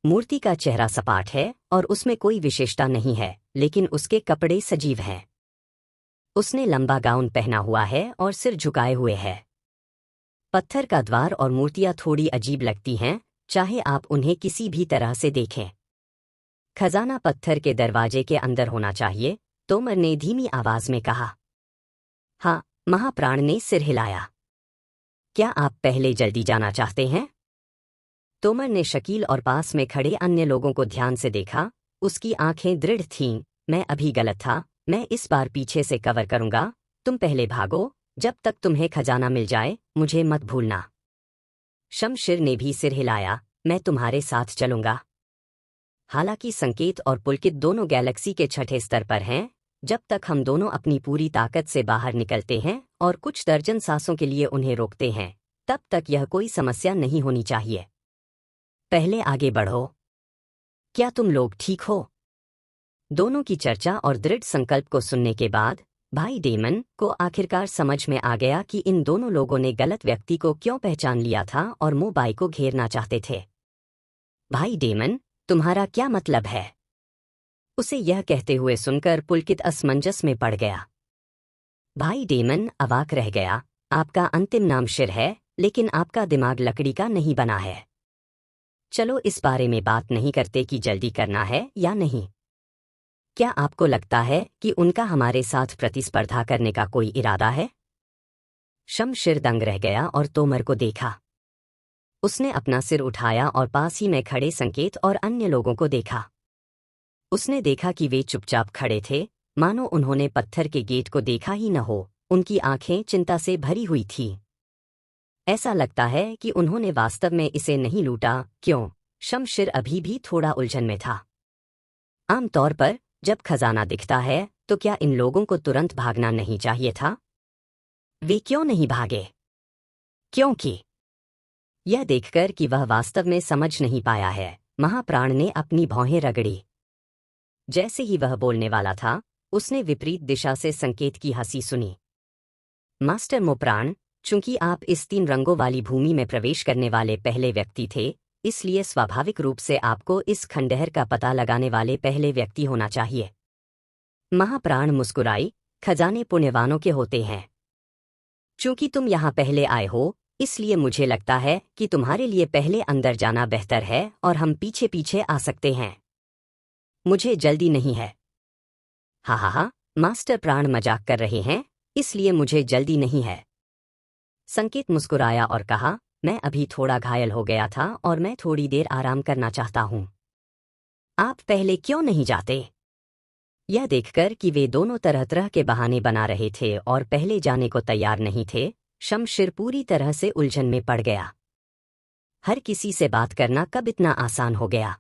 मूर्ति का चेहरा सपाट है और उसमें कोई विशेषता नहीं है, लेकिन उसके कपड़े सजीव हैं। उसने लंबा गाउन पहना हुआ है और सिर झुकाए हुए है। पत्थर का द्वार और मूर्तियां थोड़ी अजीब लगती हैं, चाहे आप उन्हें किसी भी तरह से देखें। खजाना पत्थर के दरवाजे के अंदर होना चाहिए, तोमर ने धीमी आवाज में कहा। हाँ, महाप्राण ने सिर हिलाया। क्या आप पहले जल्दी जाना चाहते हैं? तोमर ने शकील और पास में खड़े अन्य लोगों को ध्यान से देखा। उसकी आंखें दृढ़ थीं। मैं अभी गलत था, मैं इस बार पीछे से कवर करूंगा। तुम पहले भागो, जब तक तुम्हें खजाना मिल जाए मुझे मत भूलना। शमशिर ने भी सिर हिलाया। मैं तुम्हारे साथ चलूंगा। हालांकि संकेत और पुलकित दोनों गैलेक्सी के छठे स्तर पर हैं, जब तक हम दोनों अपनी पूरी ताकत से बाहर निकलते हैं और कुछ दर्जन सांसों के लिए उन्हें रोकते हैं, तब तक यह कोई समस्या नहीं होनी चाहिए। पहले आगे बढ़ो। क्या तुम लोग ठीक हो? दोनों की चर्चा और दृढ़ संकल्प को सुनने के बाद भाई डेमन को आखिरकार समझ में आ गया कि इन दोनों लोगों ने गलत व्यक्ति को क्यों पहचान लिया था और मोबाई को घेरना चाहते थे। भाई डेमन, तुम्हारा क्या मतलब है? उसे यह कहते हुए सुनकर पुलकित असमंजस में पड़ गया। भाई डेमन अवाक रह गया। आपका अंतिम नाम शिर है, लेकिन आपका दिमाग लकड़ी का नहीं बना है। चलो इस बारे में बात नहीं करते कि जल्दी करना है या नहीं। क्या आपको लगता है कि उनका हमारे साथ प्रतिस्पर्धा करने का कोई इरादा है? शमशिर दंग रह गया और तोमर को देखा। उसने अपना सिर उठाया और पास ही में खड़े संकेत और अन्य लोगों को देखा। उसने देखा कि वे चुपचाप खड़े थे, मानो उन्होंने पत्थर के गेट को देखा ही न हो। उनकी आंखें चिंता से भरी हुई थीं। ऐसा लगता है कि उन्होंने वास्तव में इसे नहीं लूटा। क्यों? शमशिर अभी भी थोड़ा उलझन में था। आमतौर पर जब खजाना दिखता है तो क्या इन लोगों को तुरंत भागना नहीं चाहिए था? वे क्यों नहीं भागे? क्योंकि यह देखकर कि वह वास्तव में समझ नहीं पाया है, महाप्राण ने अपनी भौहें रगड़ी। जैसे ही वह बोलने वाला था, उसने विपरीत दिशा से संकेत की हंसी सुनी। मास्टर मोप्राण, चूंकि आप इस 3 रंगों वाली भूमि में प्रवेश करने वाले पहले व्यक्ति थे, इसलिए स्वाभाविक रूप से आपको इस खंडहर का पता लगाने वाले पहले व्यक्ति होना चाहिए। महाप्राण मुस्कुराई। खजाने पुण्यवानों के होते हैं। चूंकि तुम यहां पहले आए हो, इसलिए मुझे लगता है कि तुम्हारे लिए पहले अंदर जाना बेहतर है और हम पीछे पीछे आ सकते हैं। मुझे जल्दी नहीं है। हा, मास्टर प्राण मजाक कर रहे हैं, इसलिए मुझे जल्दी नहीं है। संकेत मुस्कुराया और कहा, मैं अभी थोड़ा घायल हो गया था और मैं थोड़ी देर आराम करना चाहता हूं। आप पहले क्यों नहीं जाते? यह देखकर कि वे दोनों तरह तरह के बहाने बना रहे थे और पहले जाने को तैयार नहीं थे, शमशिर पूरी तरह से उलझन में पड़ गया। हर किसी से बात करना कब इतना आसान हो गया?